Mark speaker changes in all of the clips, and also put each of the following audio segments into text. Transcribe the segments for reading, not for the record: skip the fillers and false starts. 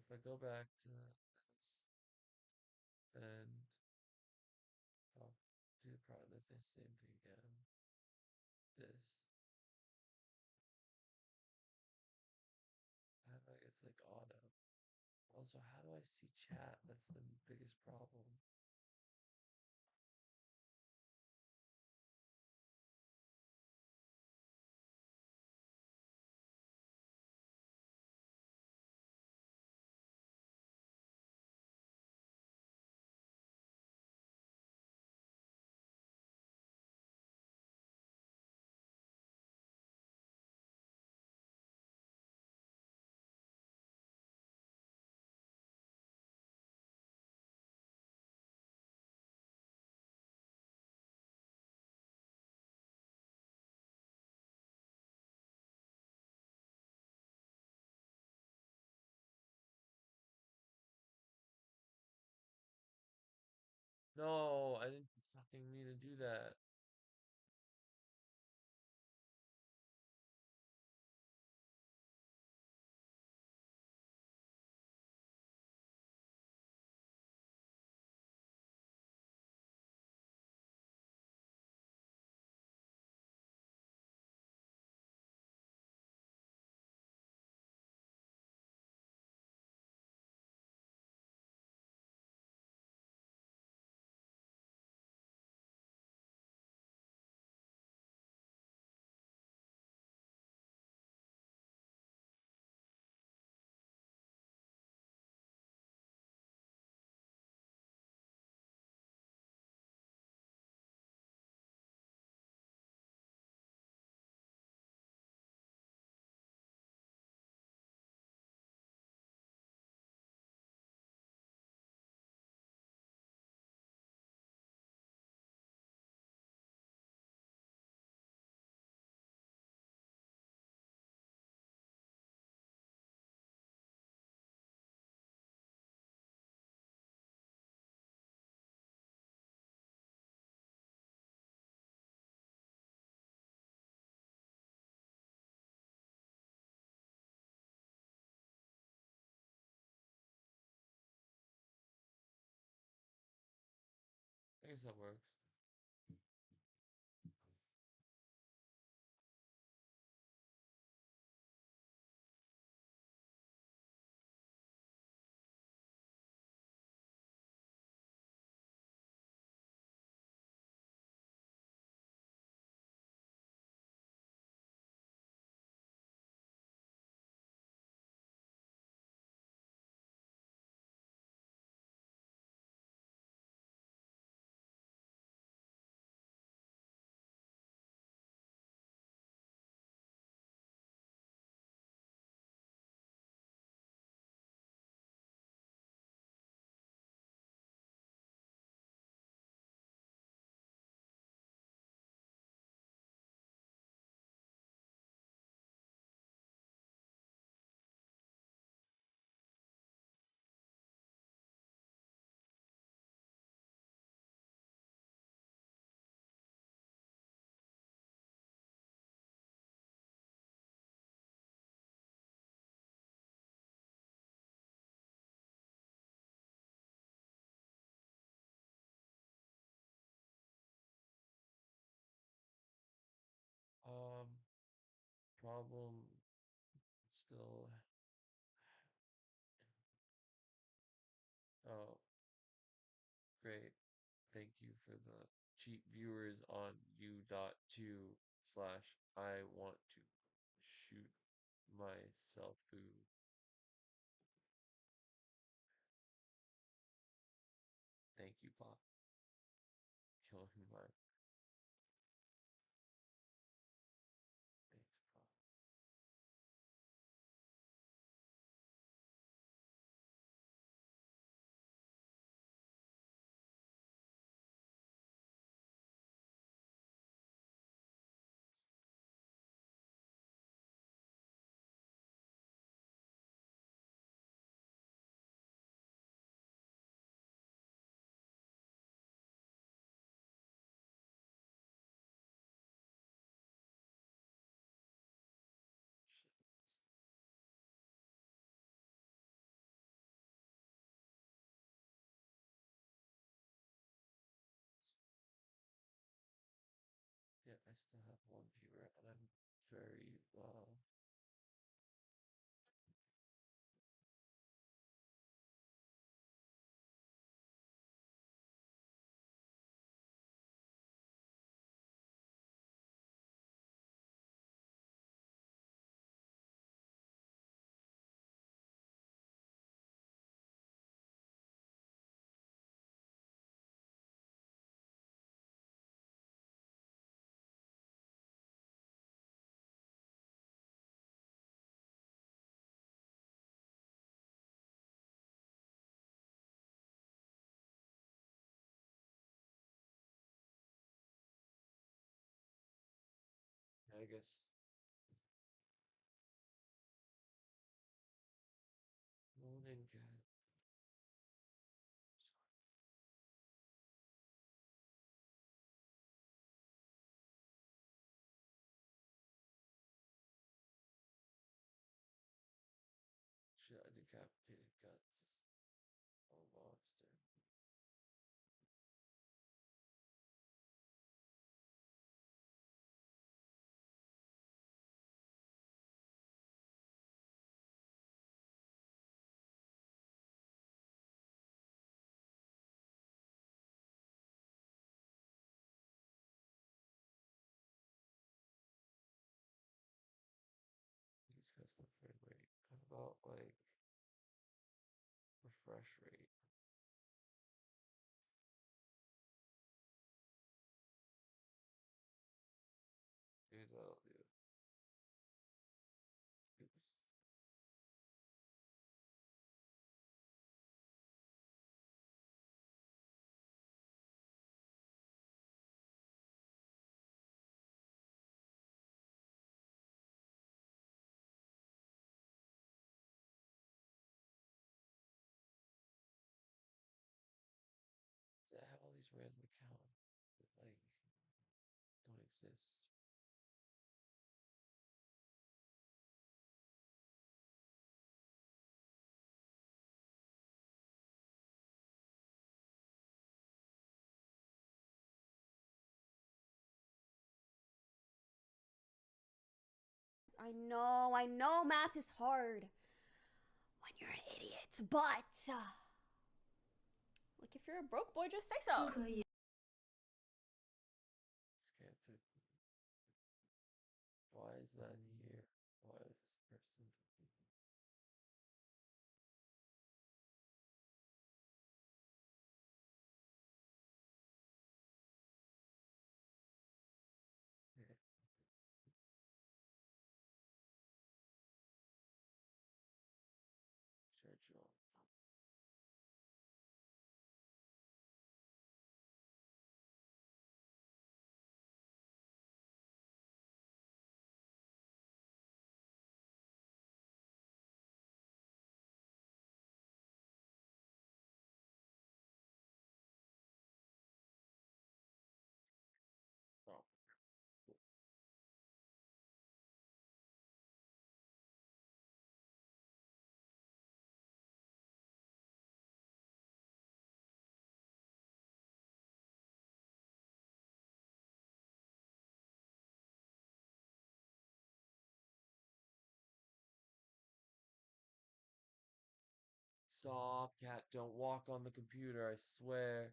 Speaker 1: if I go back to this and I'll do probably the same thing again. This. How do I get to like auto? Also, how do I see chat? That's the biggest problem. No, I didn't fucking mean to do that. I guess that works. Um, problem still. Oh, great. Thank you for the cheap viewers on u.2 slash I want to shoot myself food. Thank you, Pop. Killing my thanks, Pop. still have one viewer, and I'm very I guess morning cat. Shit, I decapitated guts. Oh, monster. Use custom frame rate. How about like refresh rate? Maybe that'll do. Oops. I have all these random accounts that like don't exist.
Speaker 2: I know math is hard when you're an idiot, but like if you're a broke boy, just say so.
Speaker 1: Scanted. Why is that here? Why is this person? Yeah, schedule. Oh, stop, cat! Don't walk on the computer. I swear.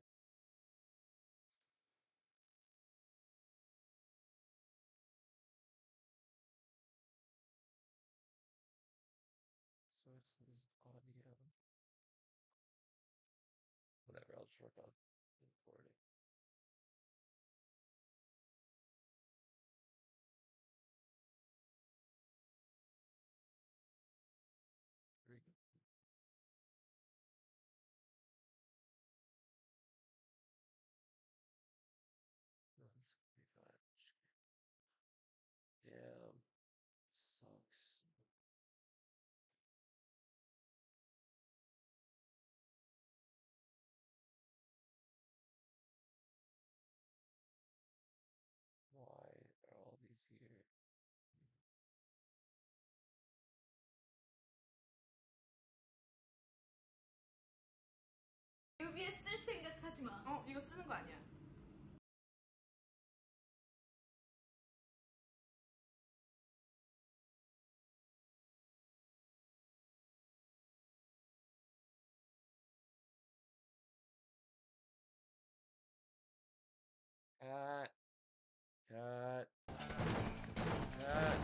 Speaker 1: Sources audio. Whatever. I'll just work on importing. Three. No, that's 45. Damn. Sucks. Why are all these here?
Speaker 2: UBS를 생각하지 마.
Speaker 3: 이거 쓰는 거 아니야?
Speaker 1: Cat, cat, cat.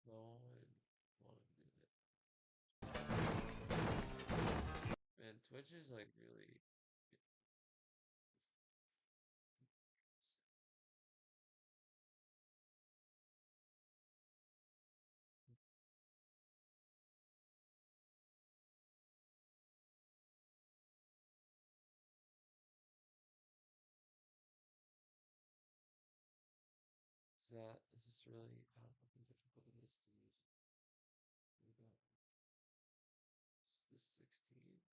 Speaker 1: No, I want to do that. Man, Twitch is like really. Is this really how fucking difficult it is to use? Here we go. It's the 16th.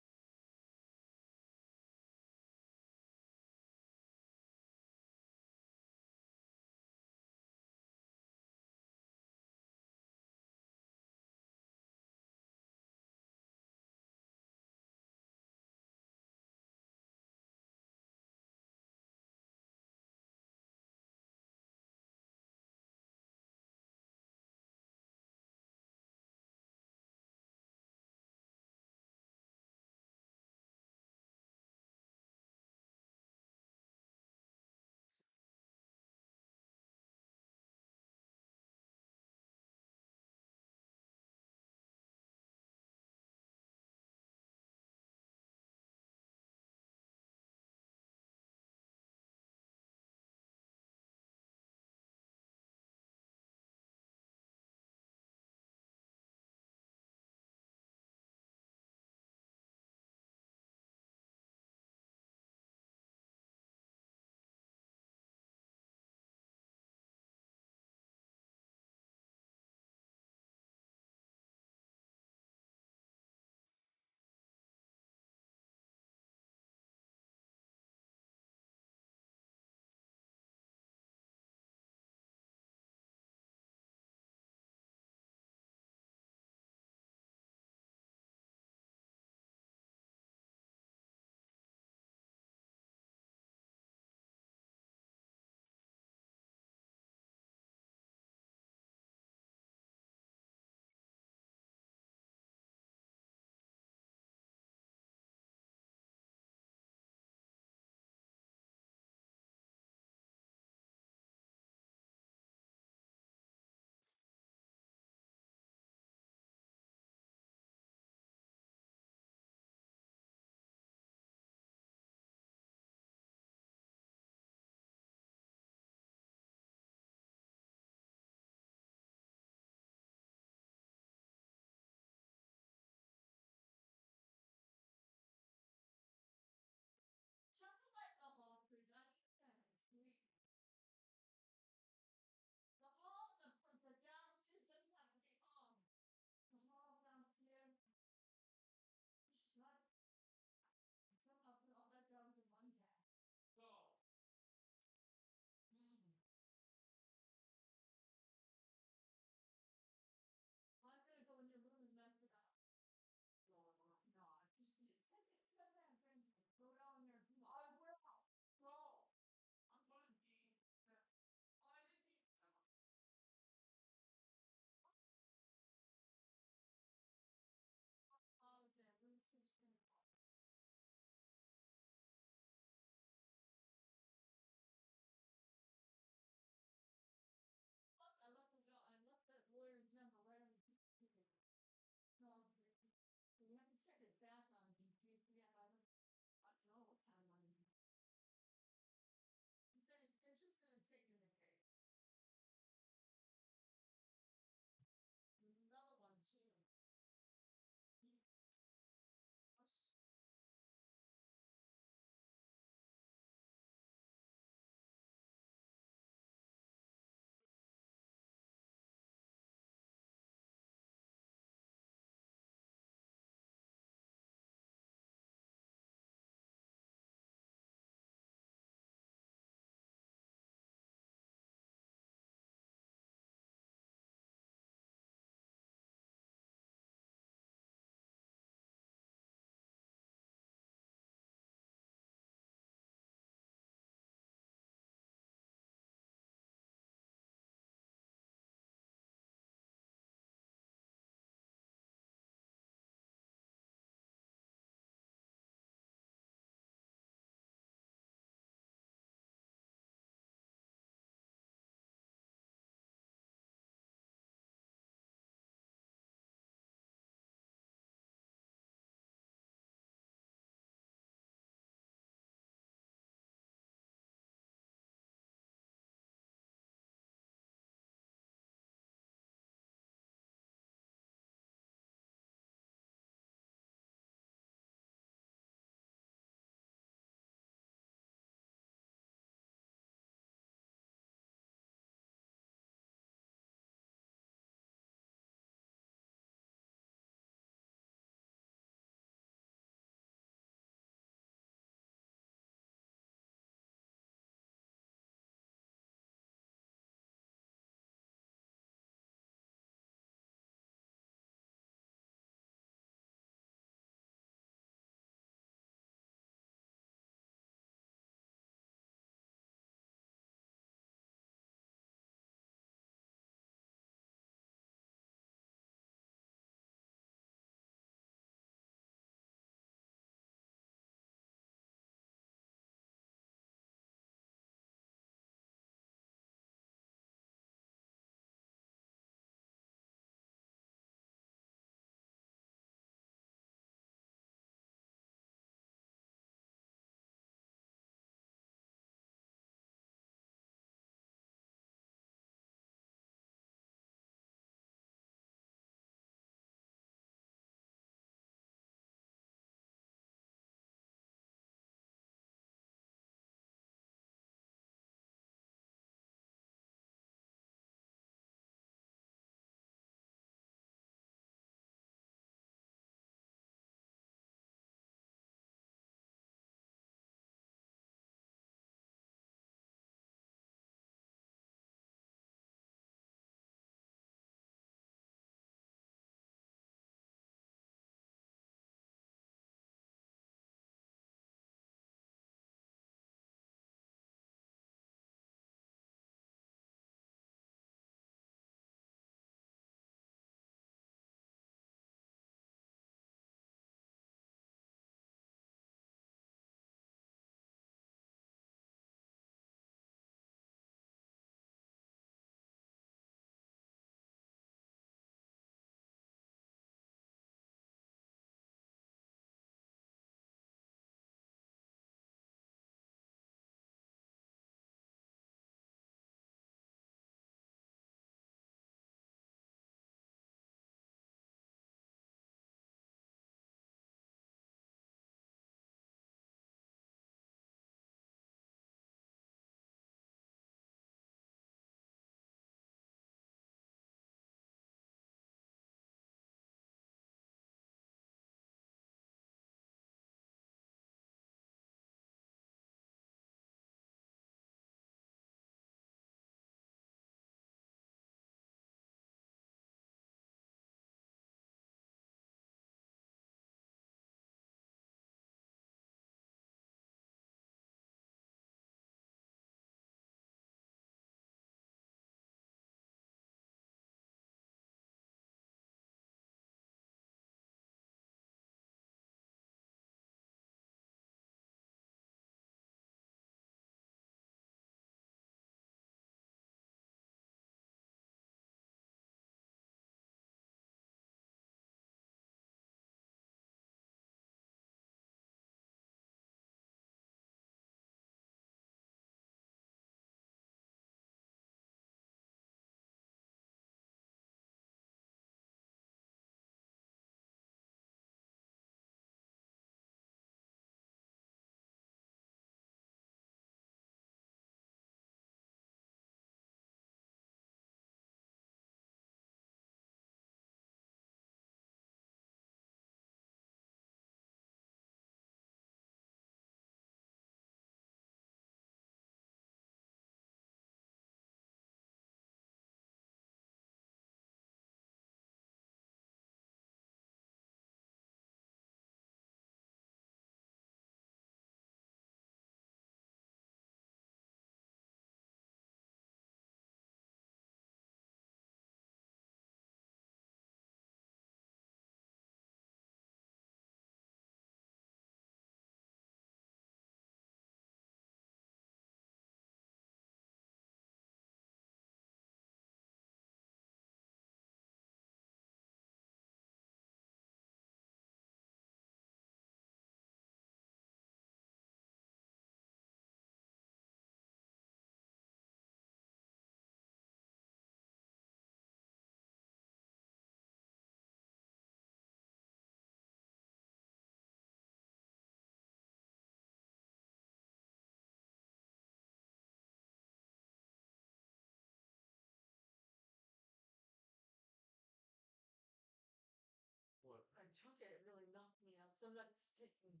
Speaker 1: sometimes taking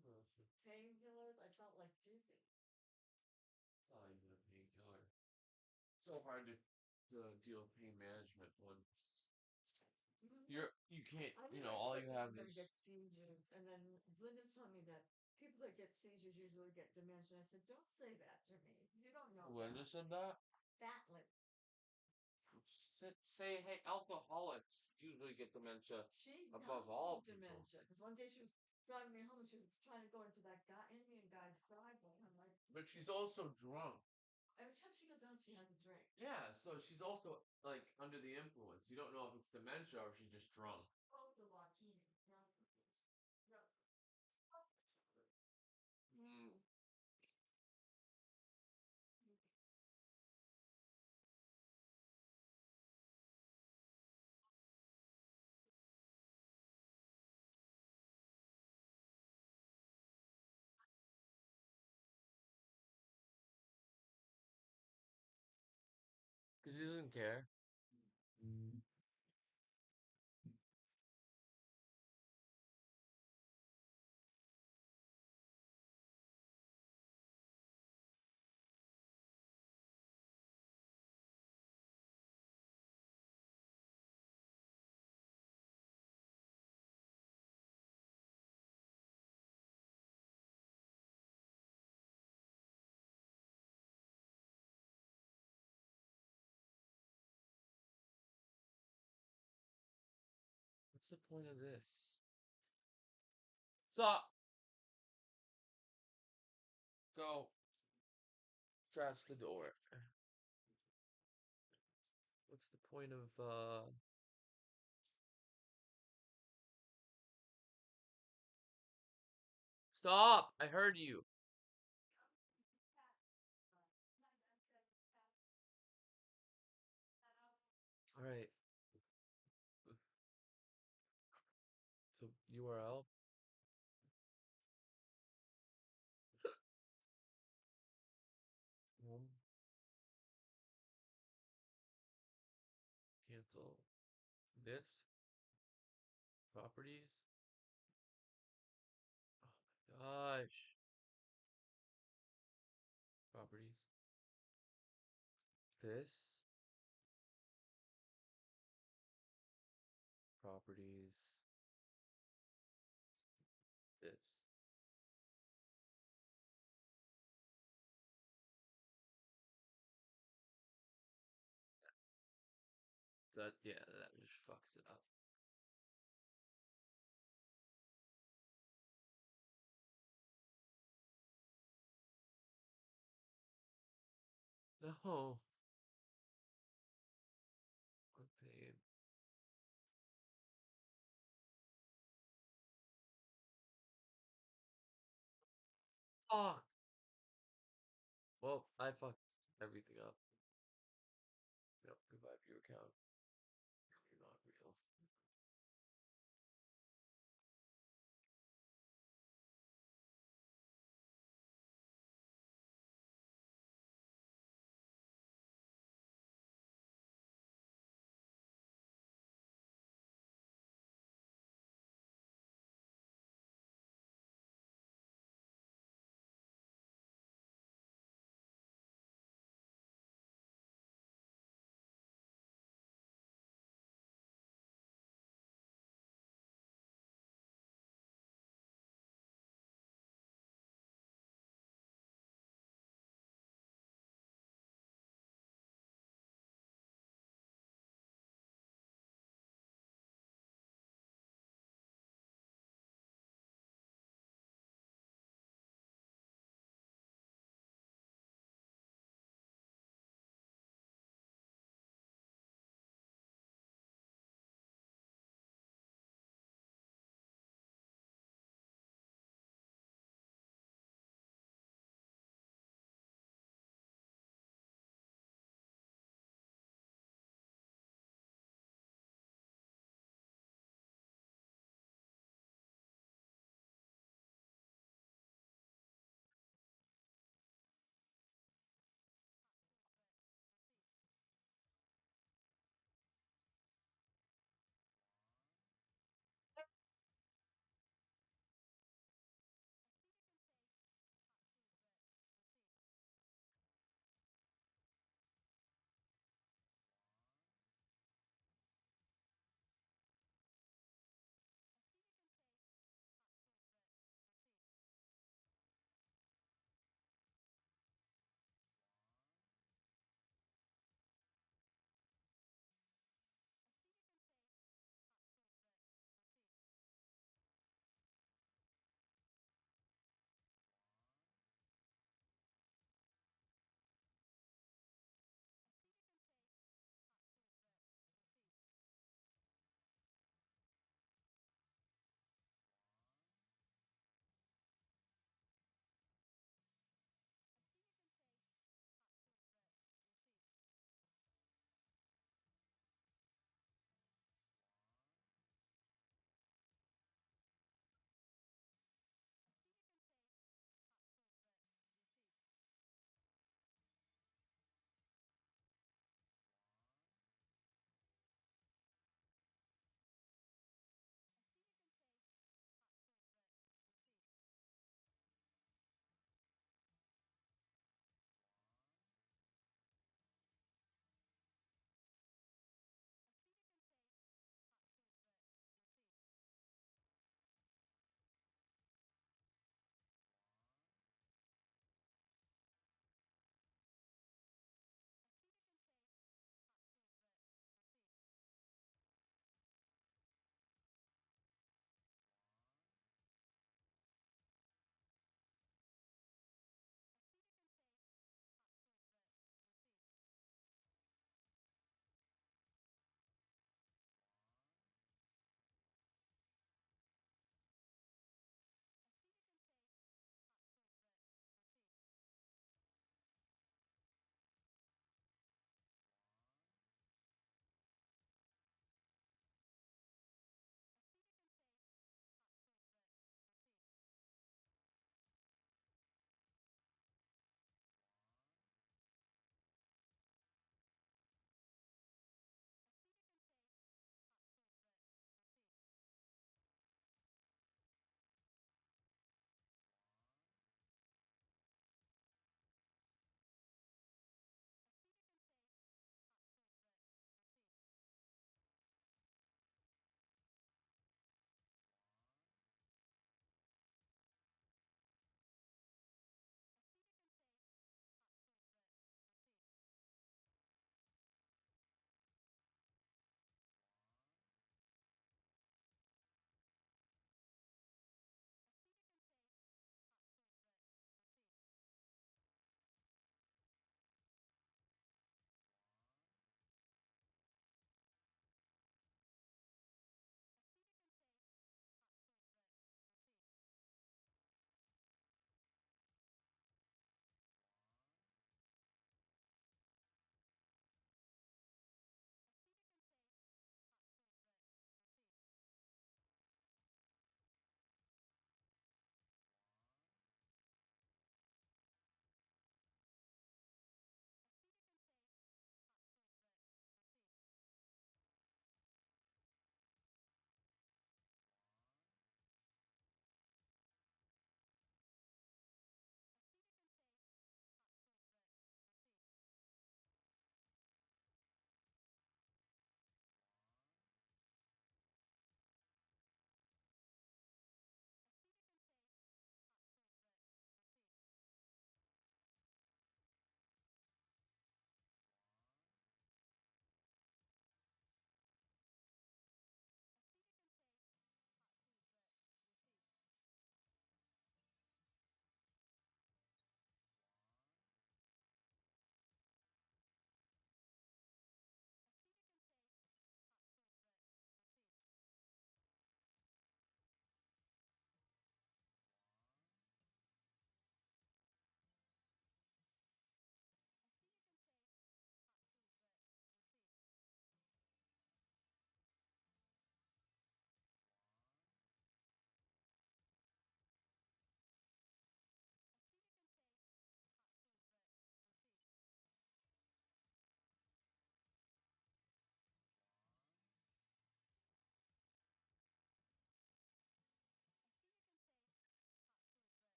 Speaker 1: painkillers, I felt like dizzy. It's not even a painkiller. So hard to deal with pain management when you can't,
Speaker 2: I
Speaker 1: you
Speaker 2: didn't
Speaker 1: know, all
Speaker 2: expect
Speaker 1: you
Speaker 2: you
Speaker 1: have
Speaker 2: were going to
Speaker 1: is
Speaker 2: get seizures. And then Linda's telling me that people that get seizures usually get dementia. I said, don't say that to me. You don't know
Speaker 1: Linda
Speaker 2: that.
Speaker 1: said that.
Speaker 2: Fat lip.
Speaker 1: Say, hey, alcoholics usually get dementia
Speaker 2: She
Speaker 1: above
Speaker 2: does
Speaker 1: all
Speaker 2: have
Speaker 1: people.
Speaker 2: dementia. Because one day she was driving me home and she was trying to go into that guy, Indian guy's driveway. I'm like,
Speaker 1: But she's also drunk.
Speaker 2: every time she goes out, she has a drink.
Speaker 1: Yeah, so she's also like under the influence. You don't know if it's dementia or she's just drunk.
Speaker 2: Both the martini. No. No.
Speaker 1: Mm. Because he doesn't care. What's the point of this? Stop! Go. Trash the door. What's the point of, Stop! I heard you. Alright. So, URL? Home. Cancel. This. Properties. Oh my gosh. Properties. This. Properties. This. That, yeah, that just fucks it up. No. I'm paying. Fuck. Well, I fucked everything up. Yep, revive your account. You're not real.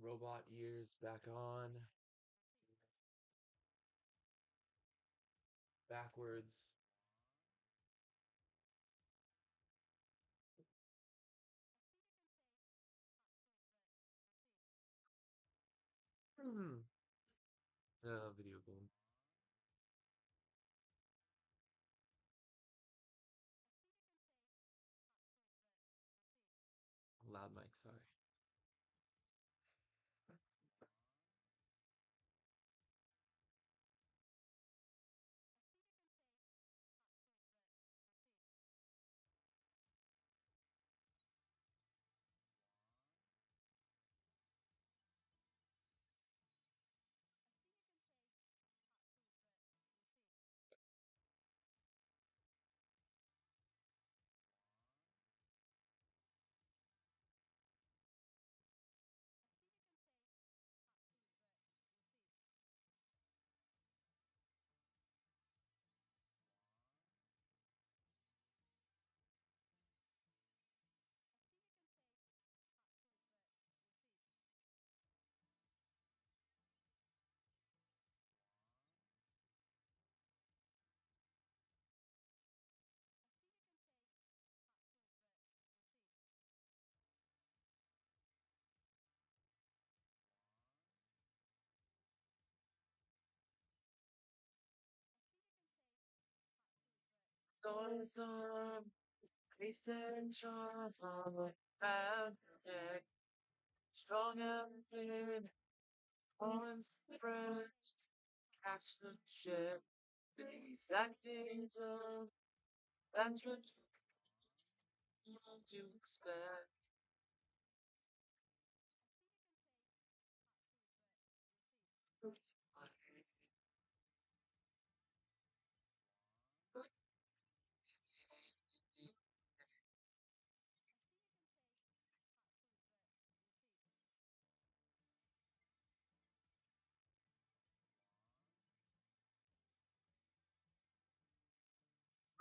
Speaker 1: Robot ears back on. Backwards. Hmm. Video game. Loud mic, sorry. Goes on, taste and charm of a magic, strong and thin, once fresh, catch the ship, the exact angel, that's what you want to expect.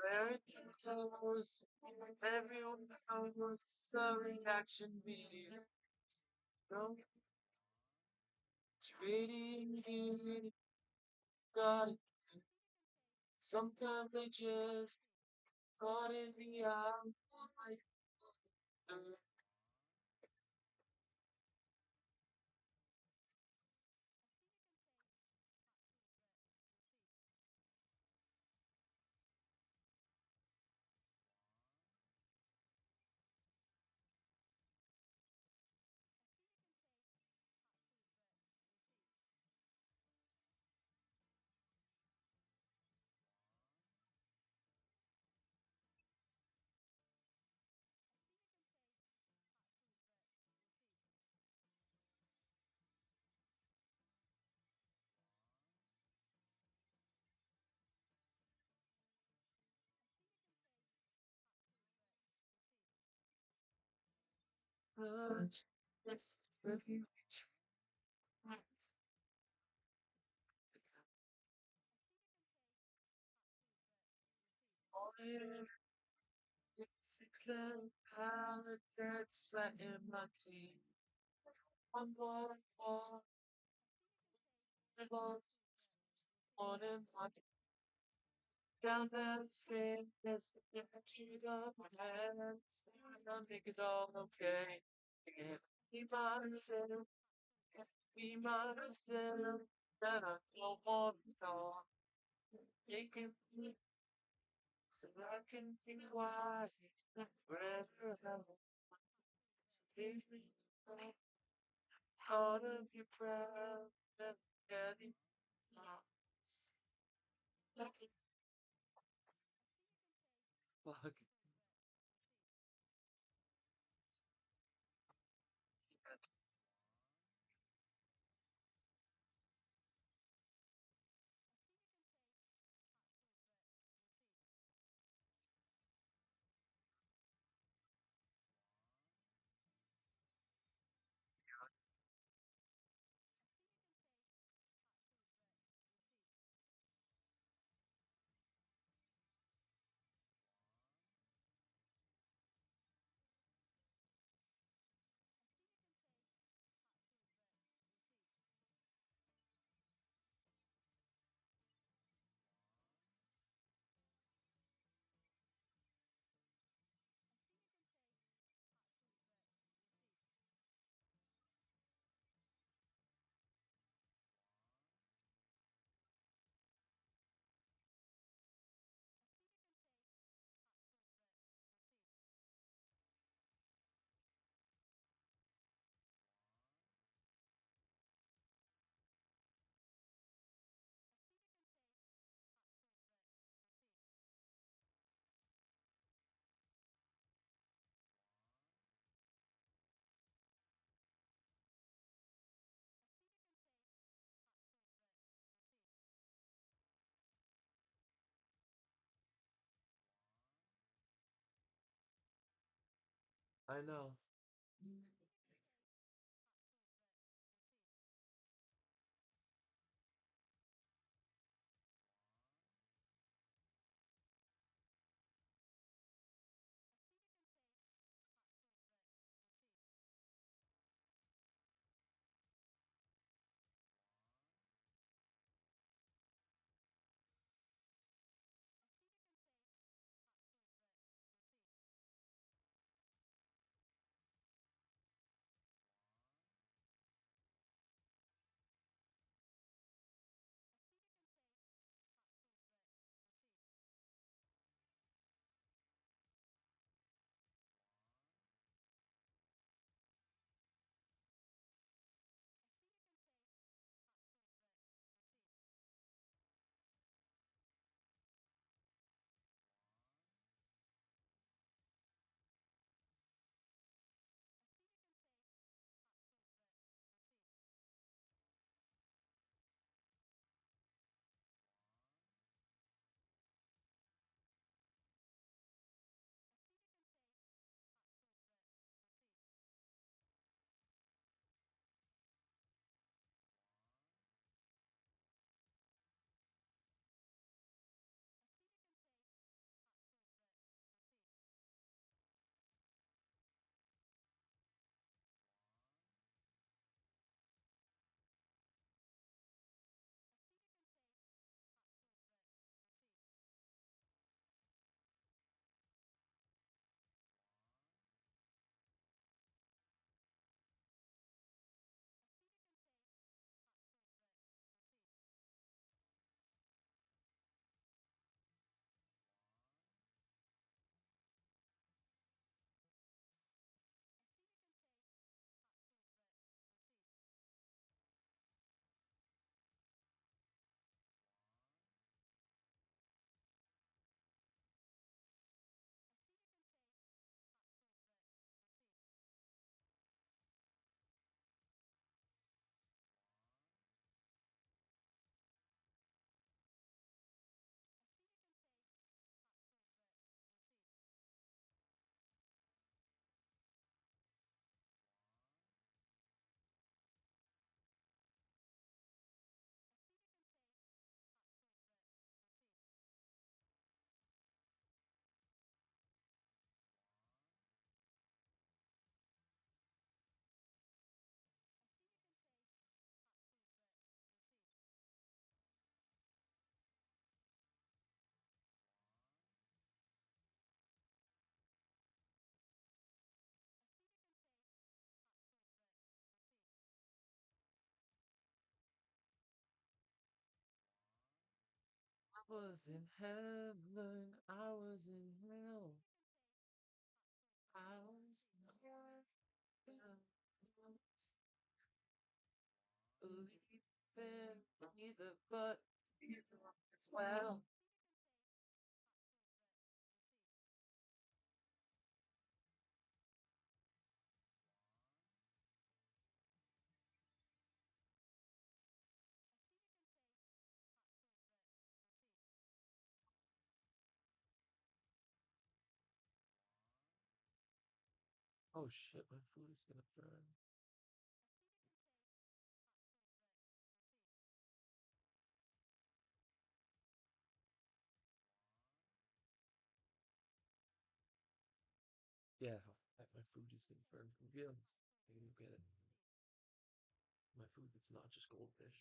Speaker 1: Where it goes, everyone knows the reaction be. No trading here, got it. Sometimes I just caught in the eye. But it's very all 6 pallet jets flat in my teeth. I'm gonna fall, fall, on and on. Down the stairs, to the hands. I'll make it all okay. Yeah. Be myself, be myself. That I don't want to talk. Take it so I can think quiet. Wherever I want. So leave me out of your breath and getting lost. Like a bug. I know. I was in heaven, I was in hell, I was in heaven, I was believing neither but either as well. Oh shit, my food is gonna burn. Yeah, my food is gonna burn from real. I can get it. My food that's not just goldfish.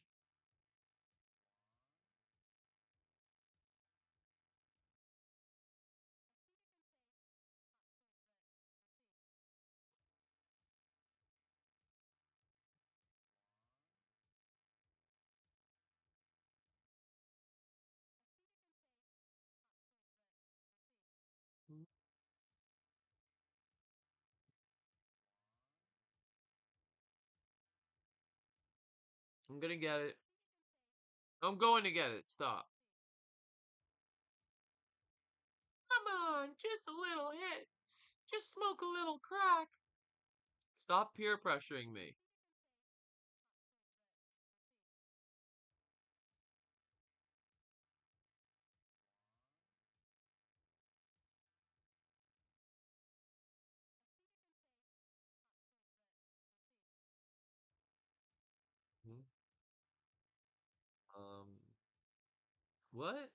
Speaker 1: I'm gonna get it. I'm going to get it. Stop. Come on, just a little hit. Just smoke a little crack. Stop peer pressuring me. What?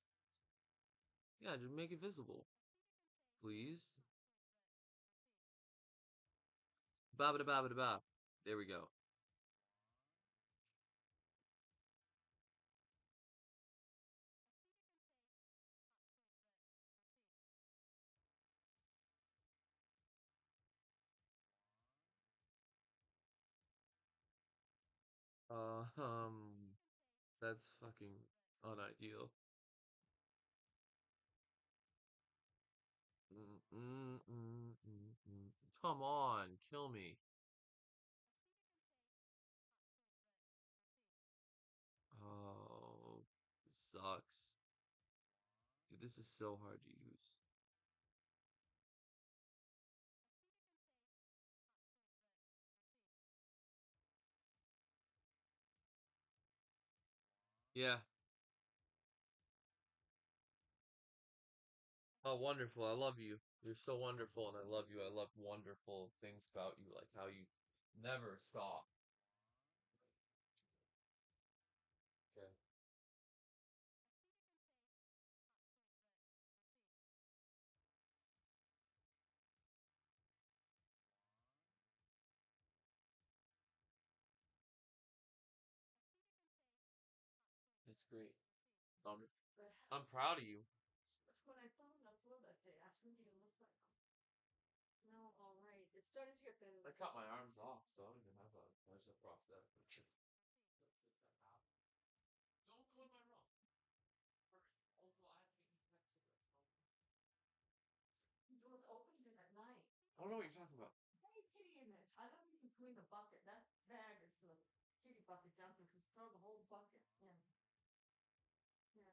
Speaker 1: Yeah, just make it visible, please. Ba ba ba ba ba. There we go. Uh, um, that's fucking unideal. Come on, kill me. Oh, this sucks. Dude, this is so hard to use. Yeah. Oh, wonderful. I love you. You're so wonderful, and I love you. I love wonderful things about you, like how you never stop. Okay. That's great. I'm,
Speaker 2: But
Speaker 1: I'm proud of you.
Speaker 2: when I found the floor that day, I turned it look like no, all right. It's starting to get better.
Speaker 1: I cut my arms off, so I don't even have a pleasure prosthetic. Don't go in my room. Also, I have to get you next cigarettes.
Speaker 2: It was open at night.
Speaker 1: I don't know what you're talking about.
Speaker 2: Hey, kitty in it. I don't even clean the bucket. That bag is the kitty bucket down there. Just throw the whole bucket in. Yeah.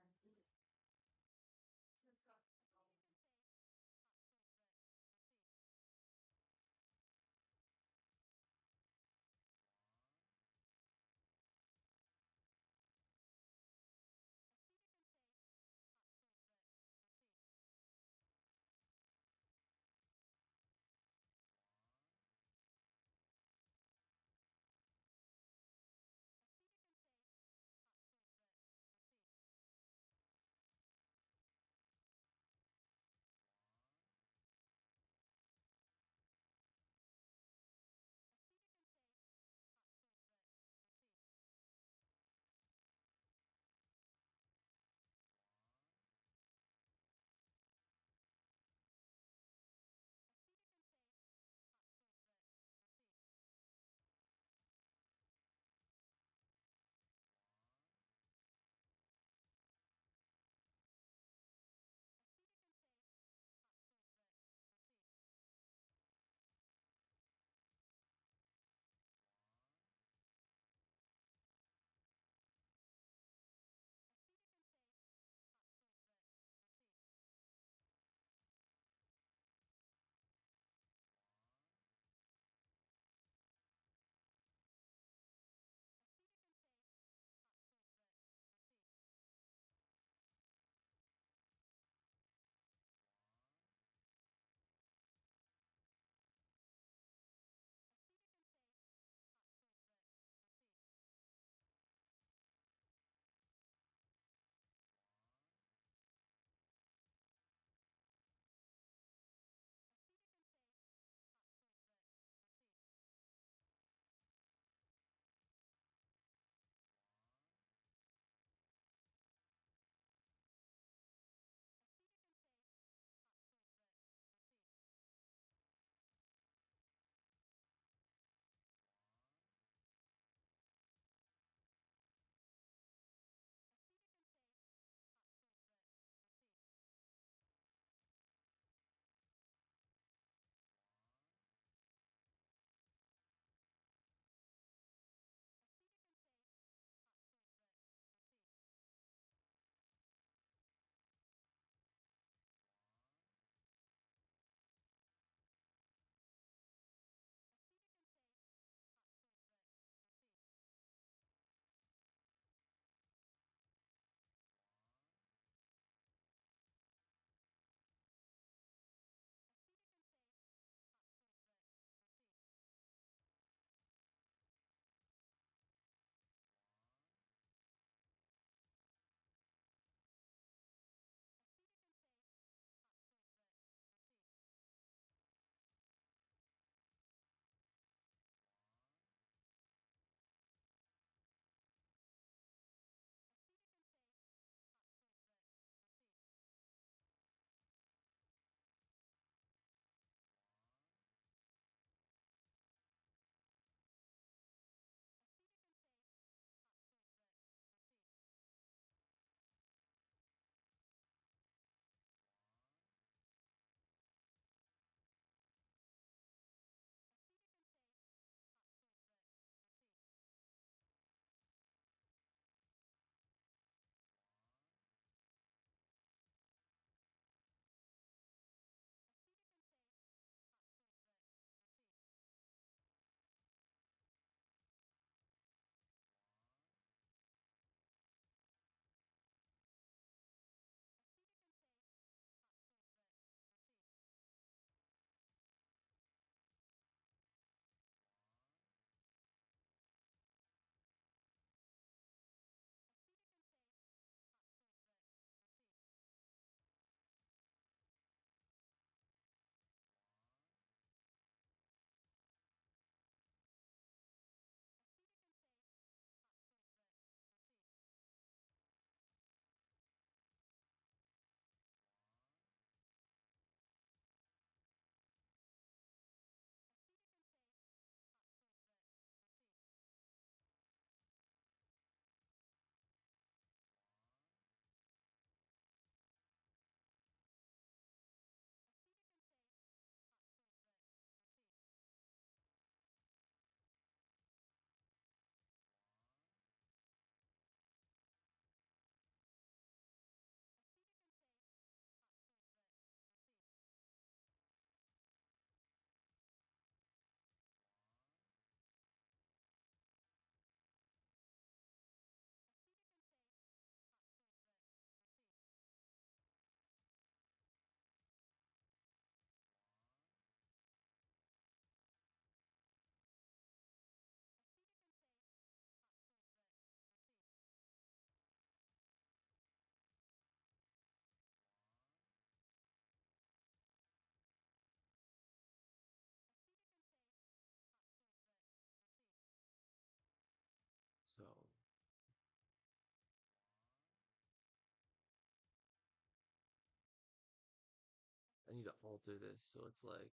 Speaker 1: I need to alter this so it's like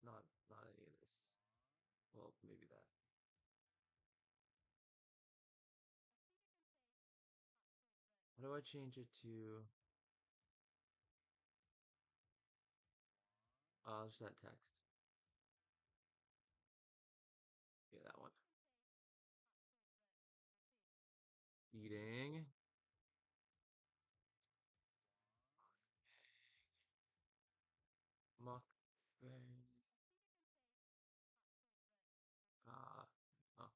Speaker 1: not any of this. Well, maybe that. How do I change it to just that text? Yeah, that one. Eating. Mukbang. Oh,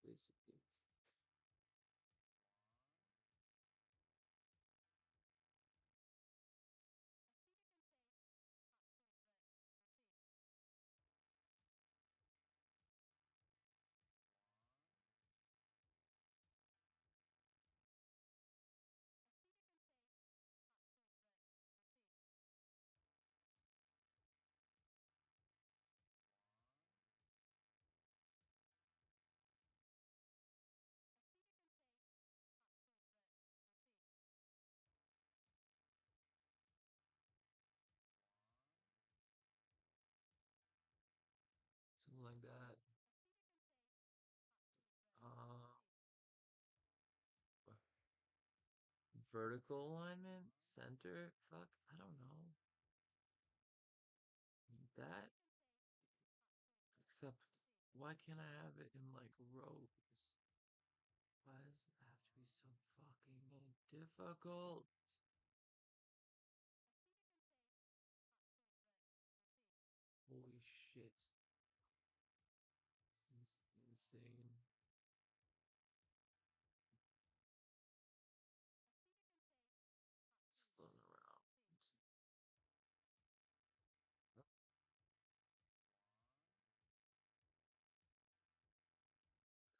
Speaker 1: this. Something like that. Uh, vertical alignment, center. Fuck, I don't know. That, except, why can't I have it in like rows? Why does it have to be so fucking difficult? Holy shit. This is insane. Slowing around.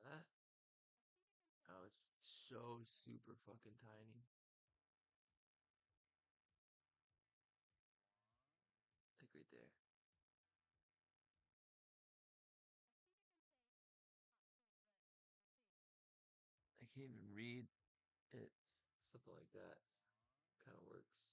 Speaker 1: That, oh, it's so super fucking tiny. Like right there. I can't even read it. Something like that kind of works.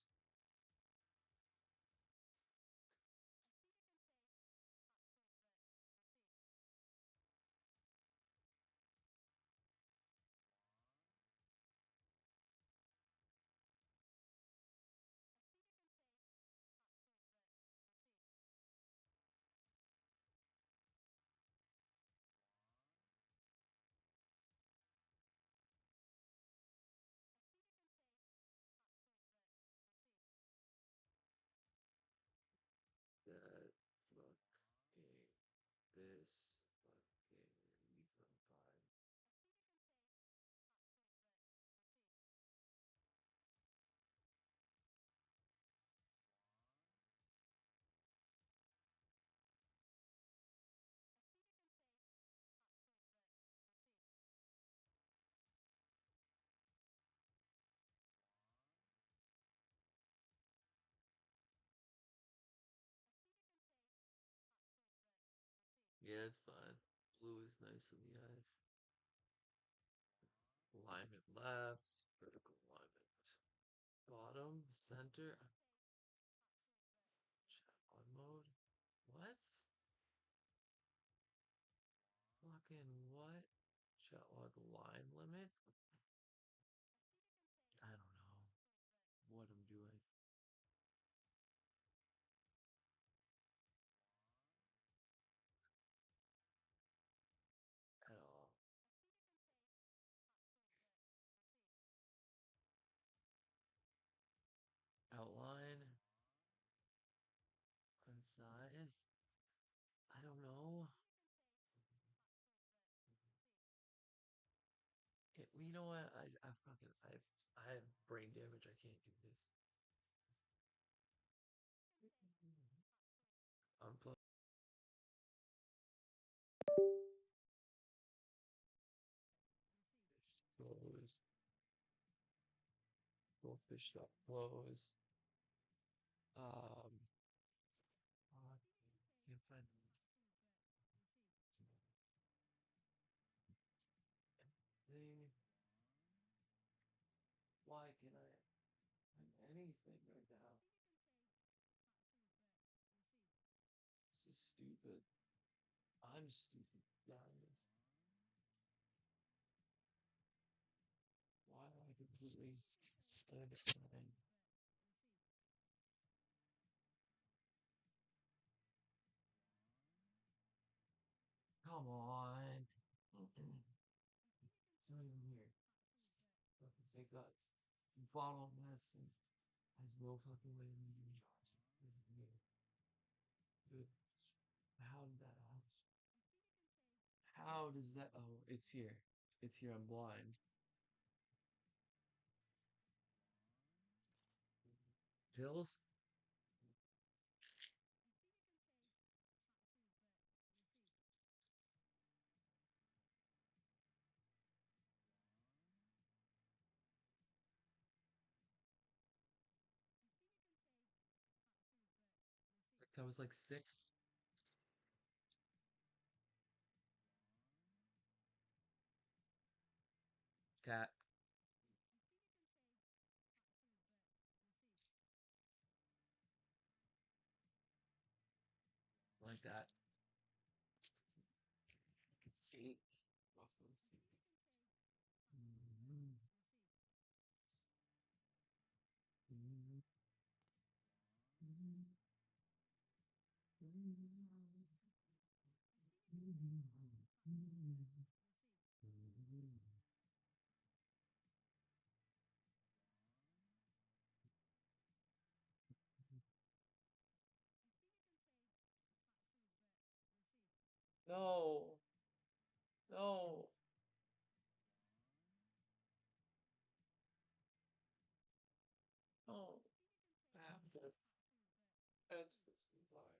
Speaker 1: That fucking this fucking from five. Yeah, it's fine. Blue is nice in the eyes. Alignment left, vertical alignment. Bottom, center, chat on mode. What? Fucking what? Chat log line limit? I don't know what I'm doing at all. Outline, on size. I don't know. You know what? I fucking I have brain damage. I can't do this. Unplug. Close. Goldfish stop close. Um, can't find anything. Why can I? thing right now. This is stupid. I'm stupid, guys. Why do I completely understand? Come on. Mm-mm. It's not even here. Fucking take that bottle medicine. Has no fucking way of meeting John's. This is me. Good. How did that happen? How does that? Oh, it's here. It's here. I'm blind. Pills? That was like six. Cat. Like that. It's eight. Roughly. Mhm. Mhm. Mhm. No, no, no. Active. Active inside.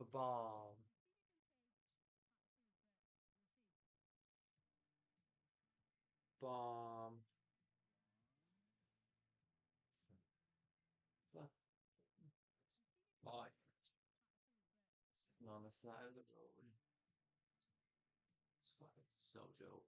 Speaker 1: A bomb. Bomb. Fuck. Bye. Sitting on the side of the road. It's fucking so dope.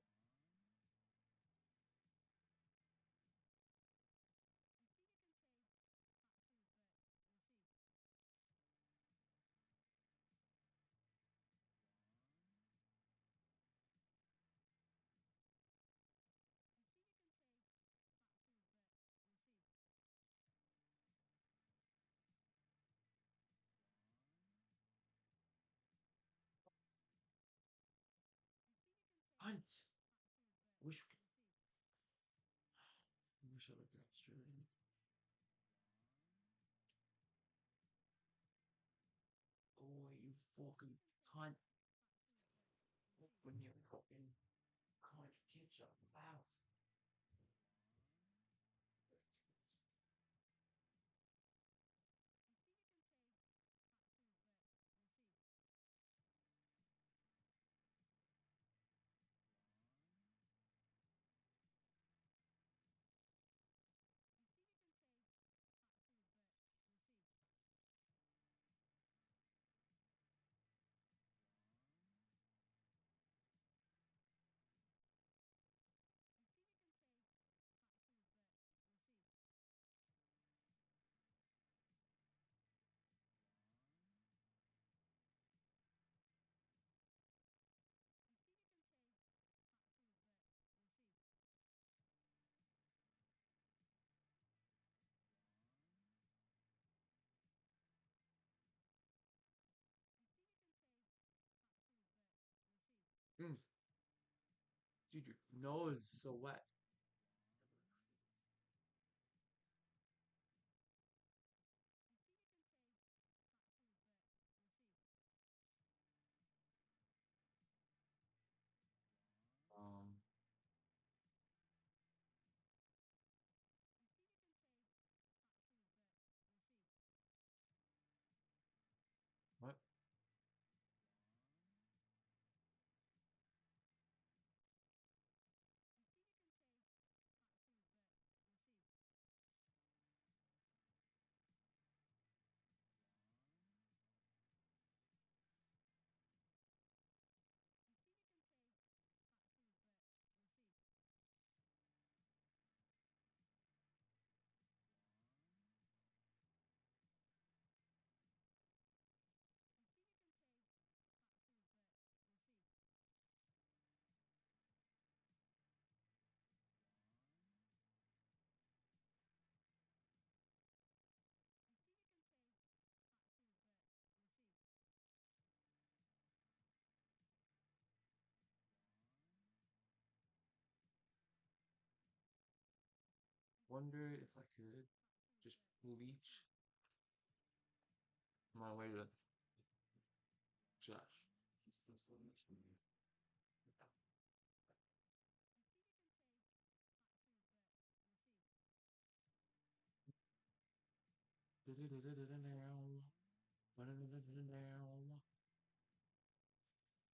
Speaker 1: Hunt. Wish. Wish I looked Australian. Oh, you fucking cunt. Open your fucking cunt ketchup mouth. Mm. Dude, your nose is so wet. Um, what? wonder if I could just leech my way to Josh.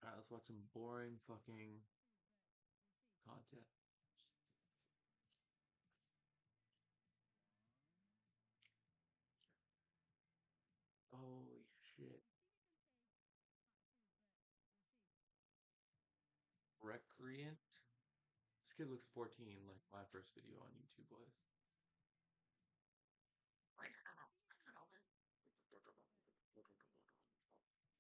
Speaker 1: Alright, let's watch some boring fucking content. Holy shit. Recreant? This kid looks 14, like my first video on YouTube was.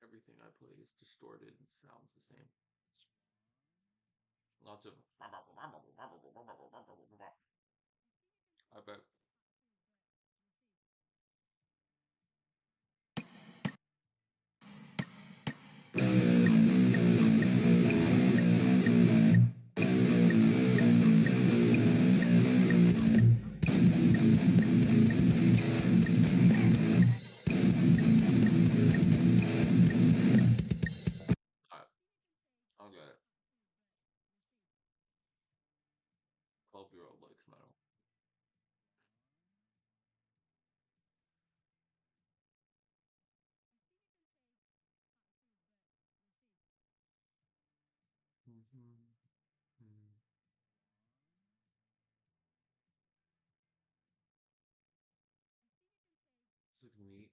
Speaker 1: Everything I play is distorted and sounds the same. Lots of. I bet. I'll get it. 12-year-old likes metal. This looks neat.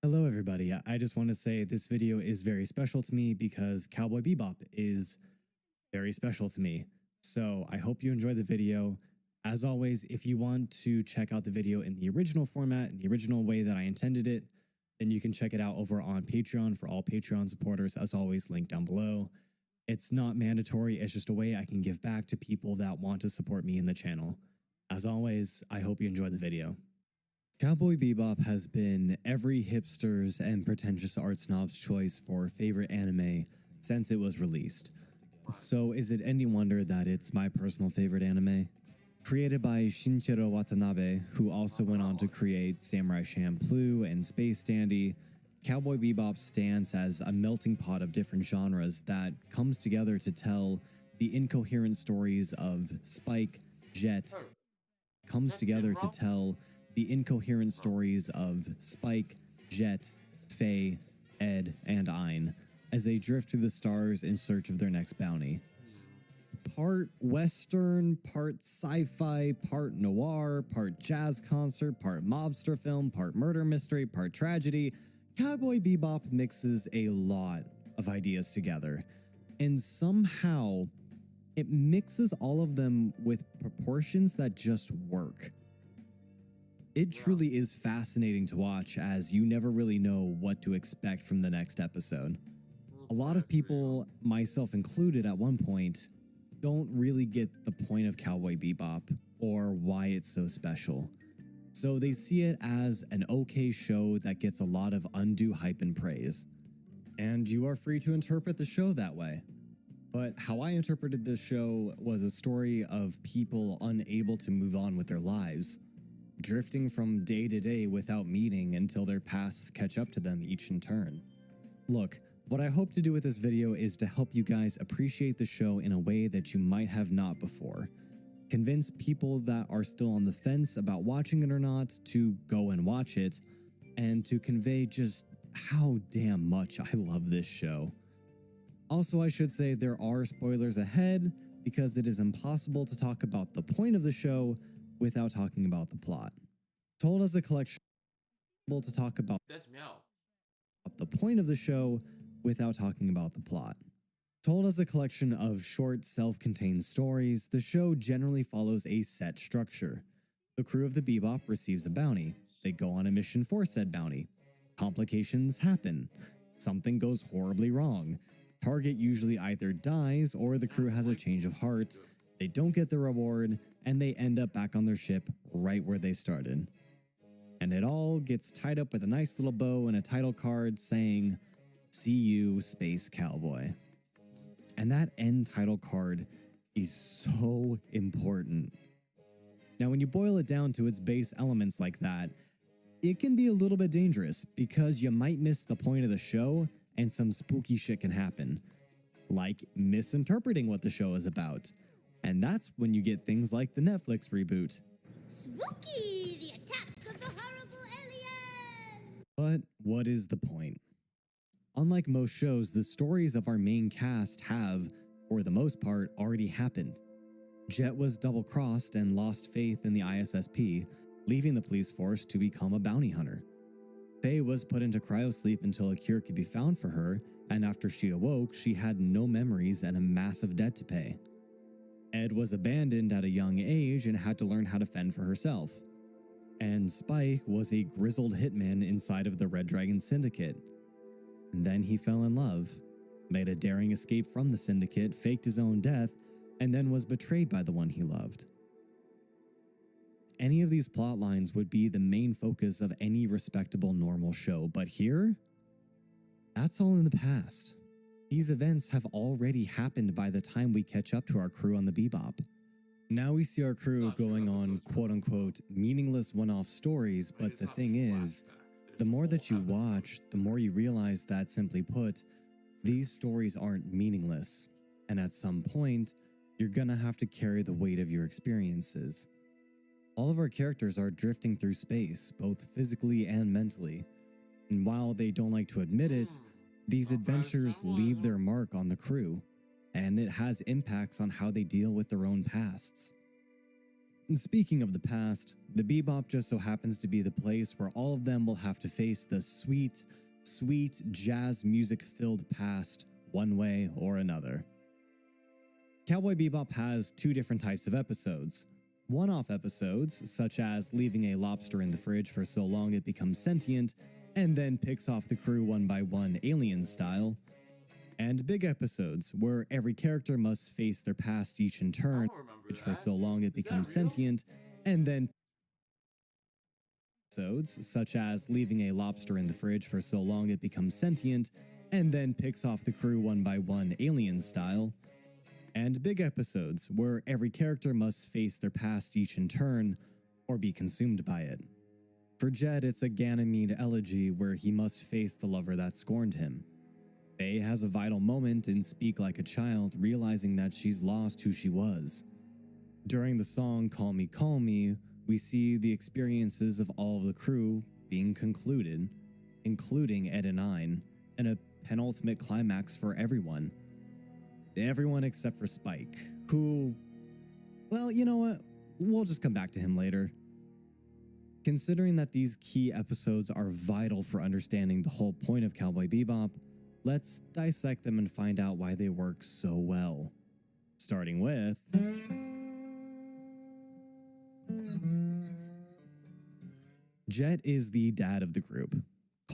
Speaker 3: Hello, everybody. I just want to say this video is very special to me because Cowboy Bebop is very special to me. So I hope you enjoy the video. As always, if you want to check out the video in the original format, in the original way that I intended it, then you can check it out over on Patreon for all Patreon supporters. As always, link down below. It's not mandatory. It's just a way I can give back to people that want to support me in the channel. As always, I hope you enjoy the video. Cowboy Bebop has been every hipster's and pretentious art snob's choice for favorite anime since it was released. So is it any wonder that it's my personal favorite anime? Created by Shinichiro Watanabe, who also went on to create Samurai Champloo and Space Dandy, Cowboy Bebop stands as a melting pot of different genres that comes together to tell the incoherent stories of Spike, Jet, comes together to tell the incoherent stories of Spike, Jet, Faye, Ed, and Ein as they drift through the stars in search of their next bounty. Part Western, part sci-fi, part noir, part jazz concert, part mobster film, part murder mystery, part tragedy, Cowboy Bebop mixes a lot of ideas together, and somehow it mixes all of them with proportions that just work. It truly is fascinating to watch, as you never really know what to expect from the next episode. A lot of people, myself included at one point, don't really get the point of Cowboy Bebop or why it's so special. So they see it as an okay show that gets a lot of undue hype and praise. And you are free to interpret the show that way. But how I interpreted this show was a story of people unable to move on with their lives, drifting from day to day without meeting until their pasts catch up to them each in turn. Look, what I hope to do with this video is to help you guys appreciate the show in a way that you might have not before. Convince people that are still on the fence about watching it or not to go and watch it, and to convey just how damn much I love this show. Also, I should say there are spoilers ahead because it is impossible to talk about the point of the show without talking about the plot. Told as a collection to talk about
Speaker 1: That's meow.
Speaker 3: the point of the show without talking about the plot. Told as a collection of short, self-contained stories, the show generally follows a set structure. The crew of the Bebop receives a bounty. They go on a mission for said bounty. Complications happen. Something goes horribly wrong. Target usually either dies or the crew has a change of heart. They don't get the reward, and they end up back on their ship right where they started. And it all gets tied up with a nice little bow and a title card saying, "See you, Space Cowboy." And that end title card is so important. Now, when you boil it down to its base elements like that, it can be a little bit dangerous because you might miss the point of the show and some spooky shit can happen, like misinterpreting what the show is about. And that's when you get things like the Netflix reboot.
Speaker 4: Spooky! The attack of the horrible alien!
Speaker 3: But what is the point? Unlike most shows, the stories of our main cast have, for the most part, already happened. Jet was double-crossed and lost faith in the ISSP, leaving the police force to become a bounty hunter. Faye was put into cryosleep until a cure could be found for her, and after she awoke, she had no memories and a massive debt to pay. Ed was abandoned at a young age and had to learn how to fend for herself. And Spike was a grizzled hitman inside of the Red Dragon Syndicate. And then he fell in love, made a daring escape from the syndicate, faked his own death, and then was betrayed by the one he loved. Any of these plot lines would be the main focus of any respectable normal show, but here, that's all in the past. These events have already happened by the time we catch up to our crew on the Bebop. Now we see our crew going on quote-unquote meaningless one-off stories, but the thing is, the more that you watch, the more you realize that, simply put, these stories aren't meaningless, and at some point, you're gonna have to carry the weight of your experiences. All of our characters are drifting through space, both physically and mentally, and while they don't like to admit it, these adventures leave their mark on the crew, and it has impacts on how they deal with their own pasts. And speaking of the past, the Bebop just so happens to be the place where all of them will have to face the sweet, sweet jazz music-filled past one way or another. Cowboy Bebop has two different types of episodes. One-off episodes, such as leaving a lobster in the fridge for so long it becomes sentient, and then picks off the crew one by one alien style. And big episodes, where every character must face their past each in turn for so long it becomes sentient, and then episodes, such as leaving a lobster in the fridge for so long it becomes sentient, and then picks off the crew one by one alien style. And big episodes, where every character must face their past each in turn, or be consumed by it. For Jet, it's a Ganymede elegy where he must face the lover that scorned him. Faye has a vital moment in Speak Like a Child, realizing that she's lost who she was. During the song Call Me, we see the experiences of all of the crew being concluded, including Ed and Ein, and a penultimate climax for everyone. Everyone except for Spike, who, well, you know what? We'll just come back to him later. Considering that these key episodes are vital for understanding the whole point of Cowboy Bebop, let's dissect them and find out why they work so well. Starting with Jet is the dad of the group.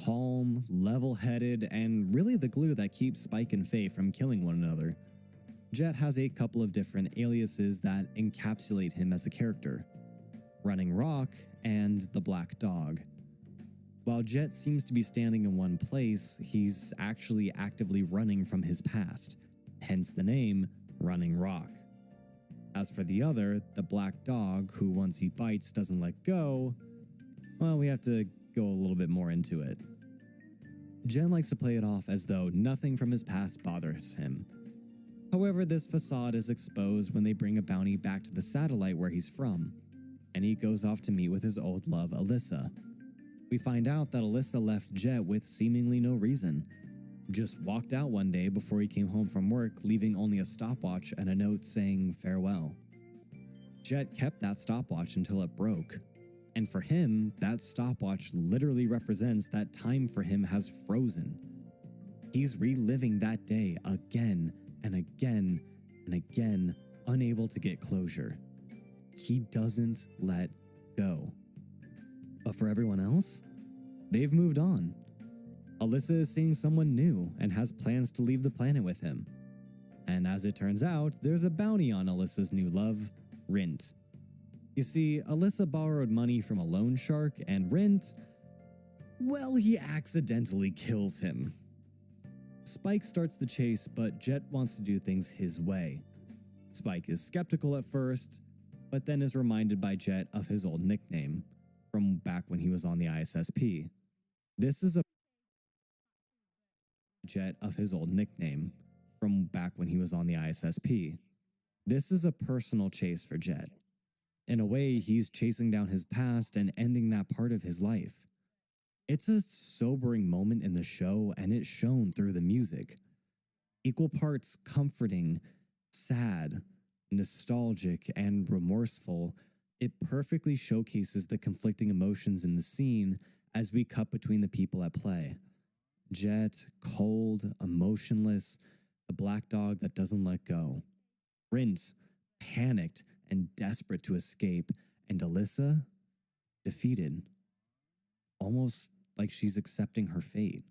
Speaker 3: Calm, level-headed, and really the glue that keeps Spike and Faye from killing one another. Jet has a couple of different aliases that encapsulate him as a character: Running Rock and the Black Dog. While Jet seems to be standing in one place, he's actually actively running from his past, hence the name Running Rock. As for the other, the Black Dog, who once he bites doesn't let go, well, we have to go a little bit more into it. Jen likes to play it off as though nothing from his past bothers him. However, this facade is exposed when they bring a bounty back to the satellite where he's from, and he goes off to meet with his old love, Alyssa. We find out that Alyssa left Jet with seemingly no reason. Just walked out one day before he came home from work, leaving only a stopwatch and a note saying farewell. Jet kept that stopwatch until it broke. And for him, that stopwatch literally represents that time for him has frozen. He's reliving that day again and again and again, unable to get closure. He doesn't let go. But for everyone else, they've moved on. Alyssa is seeing someone new and has plans to leave the planet with him. And as it turns out, there's a bounty on Alyssa's new love, Rint. You see, Alyssa borrowed money from a loan shark, and Rint, well, he accidentally kills him. Spike starts the chase, but Jet wants to do things his way. Spike is skeptical at first, but then is reminded by Jet of his old nickname from back when he was on the ISSP. This is a Jet of his old nickname from back when he was on the ISSP. This is a personal chase for Jet. In a way, he's chasing down his past and ending that part of his life. It's a sobering moment in the show, and it's shown through the music. Equal parts comforting, sad, nostalgic, and remorseful, it perfectly showcases the conflicting emotions in the scene as we cut between the people at play. Jet, cold, emotionless, the black dog that doesn't let go. Rint, panicked and desperate to escape, and Alyssa, defeated, almost like she's accepting her fate.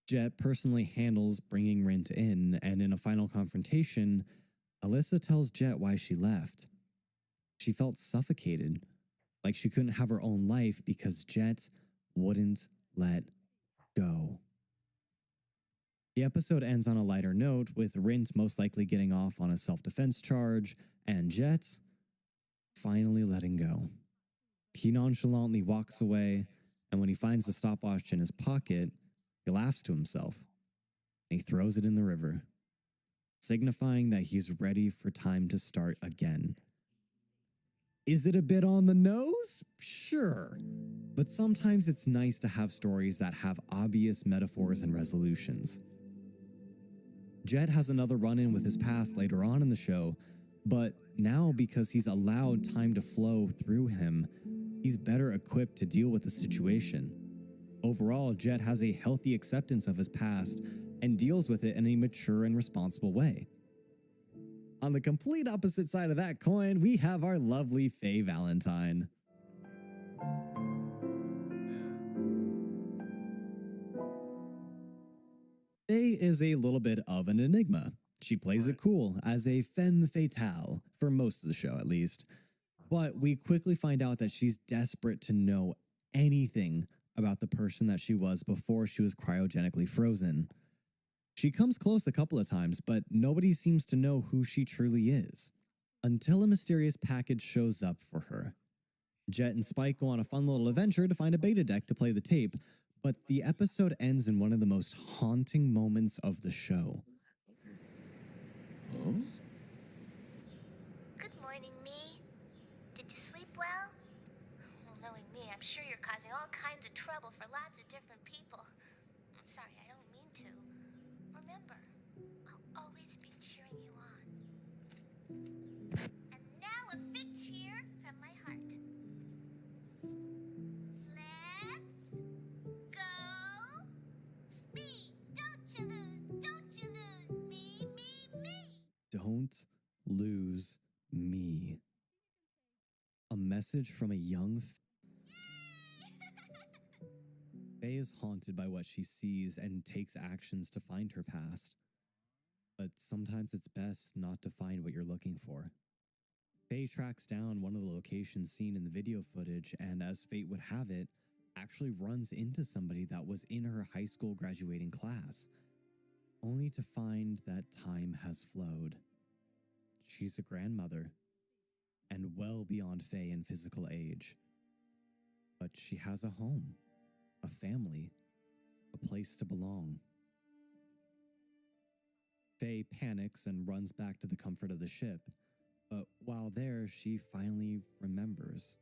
Speaker 3: Jet personally handles bringing Rint in, and in a final confrontation, Alyssa tells Jet why she left. She felt suffocated, like she couldn't have her own life because Jet wouldn't let go. The episode ends on a lighter note, with Rint most likely getting off on a self-defense charge, and Jet finally letting go. He nonchalantly walks away, and when he finds the stopwatch in his pocket, he laughs to himself, and he throws it in the river, signifying that he's ready for time to start again. Is it a bit on the nose? Sure. But sometimes it's nice to have stories that have obvious metaphors and resolutions. Jet has another run-in with his past later on in the show, but now because he's allowed time to flow through him, he's better equipped to deal with the situation. Overall, Jet has a healthy acceptance of his past and deals with it in a mature and responsible way. On the complete opposite side of that coin, we have our lovely Faye Valentine. Faye is a little bit of an enigma. She plays it cool as a femme fatale, for most of the show at least. But we quickly find out that she's desperate to know anything about the person that she was before she was cryogenically frozen. She comes close a couple of times, but nobody seems to know who she truly is, until a mysterious package shows up for her. Jet and Spike go on a fun little adventure to find a beta deck to play the tape, but the episode ends in one of the most haunting moments of the show.
Speaker 4: Good morning, me. Did you sleep well? Well, knowing me, I'm sure you're causing all kinds of trouble for lots of different people. I'm sorry, I don't mean to. Remember, I'll always be cheering you on. And now a big cheer from my heart. Let's go. Me, don't you lose, me, me.
Speaker 3: Don't lose me. A message from a young Faye is haunted by what she sees and takes actions to find her past. But sometimes it's best not to find what you're looking for. Faye tracks down one of the locations seen in the video footage, and as fate would have it, actually runs into somebody that was in her high school graduating class, only to find that time has flowed. She's a grandmother, and well beyond Faye in physical age. But she has a home, a family, a place to belong. Faye panics and runs back to the comfort of the ship, but while there, she finally remembers.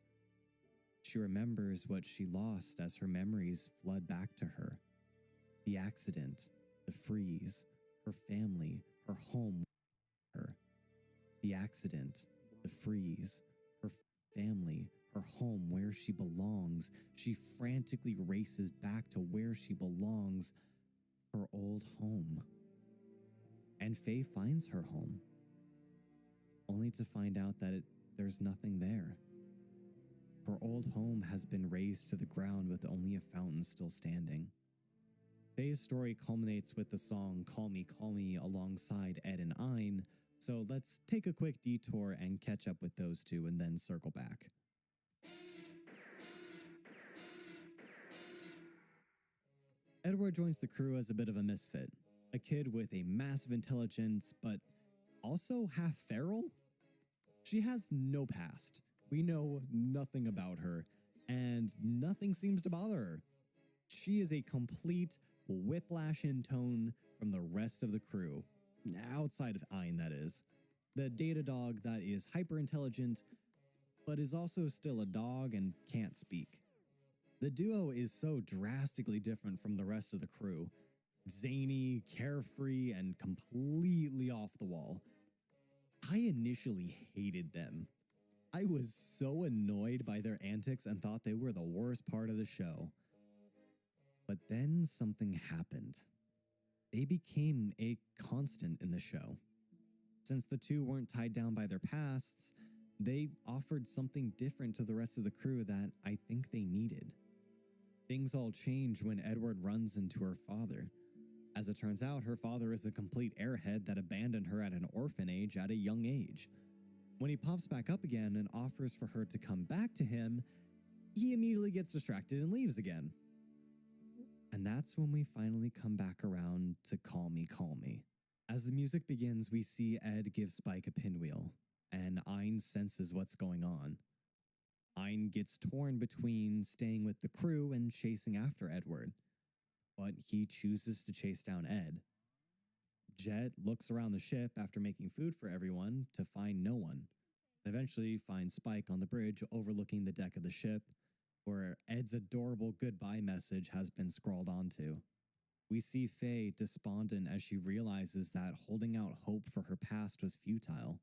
Speaker 3: She remembers what she lost as her memories flood back to her. The accident, the freeze, her family, her home, her. The accident, the freeze, her family, her home, where she belongs. She frantically races back to where she belongs, her old home. And Faye finds her home, only to find out that there's nothing there. Her old home has been razed to the ground with only a fountain still standing. Faye's story culminates with the song Call Me alongside Ed and Ein, so let's take a quick detour and catch up with those two and then circle back. Edward joins the crew as a bit of a misfit, a kid with a massive intelligence, but also half feral. She has no past. We know nothing about her, and nothing seems to bother her. She is a complete whiplash in tone from the rest of the crew, outside of Ein, that is. The data dog that is hyper intelligent, but is also still a dog and can't speak. The duo is so drastically different from the rest of the crew. Zany, carefree, and completely off the wall. I initially hated them. I was so annoyed by their antics and thought they were the worst part of the show. But then something happened. They became a constant in the show. Since the two weren't tied down by their pasts, they offered something different to the rest of the crew that I think they needed. Things all change when Edward runs into her father. As it turns out, her father is a complete airhead that abandoned her at an orphanage at a young age. When he pops back up again and offers for her to come back to him, he immediately gets distracted and leaves again. And that's when we finally come back around to Call Me, Call Me. As the music begins, we see Ed give Spike a pinwheel, and Ein senses what's going on. Ein gets torn between staying with the crew and chasing after Edward, but he chooses to chase down Ed. Jet looks around the ship after making food for everyone to find no one. Eventually finds Spike on the bridge overlooking the deck of the ship, where Ed's adorable goodbye message has been scrawled onto. We see Faye despondent as she realizes that holding out hope for her past was futile.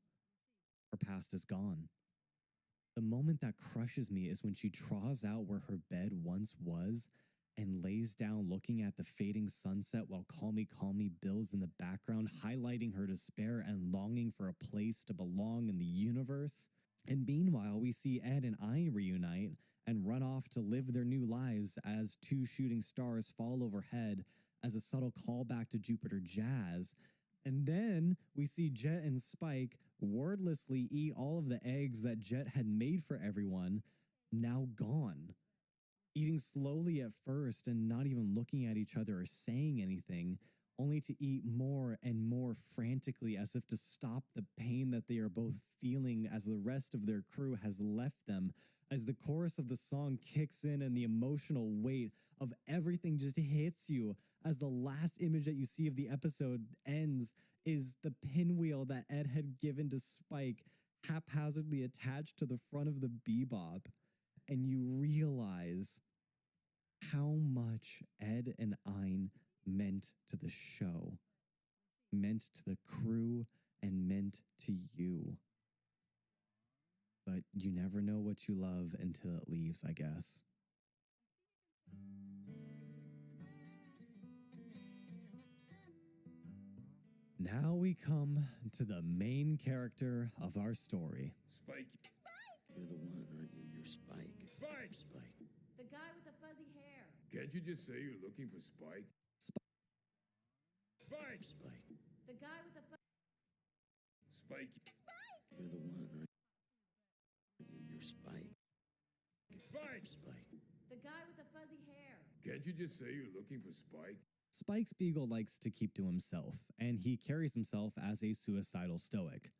Speaker 3: Her past is gone. The moment that crushes me is when she draws out where her bed once was and lays down looking at the fading sunset while Call Me builds in the background, highlighting her despair and longing for a place to belong in the universe. And meanwhile, we see Ed and Ein reunite and run off to live their new lives as two shooting stars fall overhead as a subtle callback to Jupiter Jazz. And then we see Jet and Spike wordlessly eat all of the eggs that Jet had made for everyone, now gone. Eating slowly at first and not even looking at each other or saying anything, only to eat more and more frantically as if to stop the pain that they are both feeling as the rest of their crew has left them. As the chorus of the song kicks in and the emotional weight of everything just hits you, as the last image that you see of the episode ends is the pinwheel that Ed had given to Spike, haphazardly attached to the front of the bebop. And you realize how much Ed and Ein meant to the show, meant to the crew, and meant to you. But you never know what you love until it leaves, I guess. Now we come to the main character of our story.
Speaker 5: Spike. You're the one, aren't you? You're Spike. Spike.
Speaker 2: The guy with the fuzzy hair.
Speaker 5: Can't you just say you're looking for Spike? Spike.
Speaker 2: The guy with the
Speaker 5: Spike. You're the one, aren't you? You're Spike. Spike.
Speaker 2: The guy with the fuzzy hair.
Speaker 5: Can't you just say you're looking for Spike?
Speaker 3: Spike Spiegel likes to keep to himself, and he carries himself as a suicidal stoic.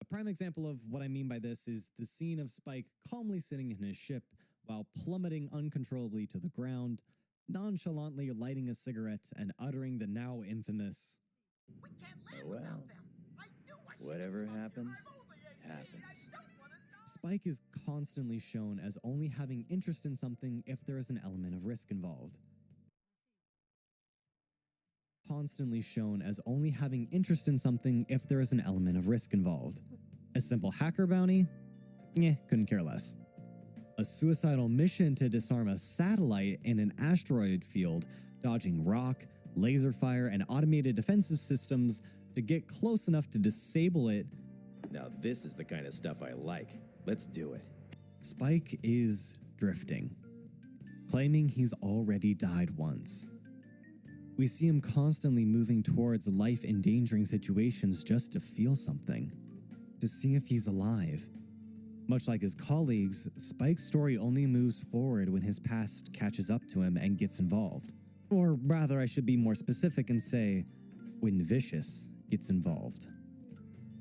Speaker 3: A prime example of what I mean by this is the scene of Spike calmly sitting in his ship while plummeting uncontrollably to the ground, nonchalantly lighting a cigarette and uttering the now infamous,
Speaker 6: Oh well, whatever happens, happens.
Speaker 3: Spike is constantly shown as only having interest in something if there is an element of risk involved. Constantly shown as only having interest in something if there is an element of risk involved. A simple hacker bounty? Couldn't care less. A suicidal mission to disarm a satellite in an asteroid field, dodging rock, laser fire, and automated defensive systems to get close enough to disable it.
Speaker 6: Now this is the kind of stuff I like. Let's do it.
Speaker 3: Spike is drifting, claiming he's already died once. We see him constantly moving towards life-endangering situations just to feel something, to see if he's alive. Much like his colleagues, Spike's story only moves forward when his past catches up to him and gets involved. Or rather, I should be more specific and say, when Vicious gets involved.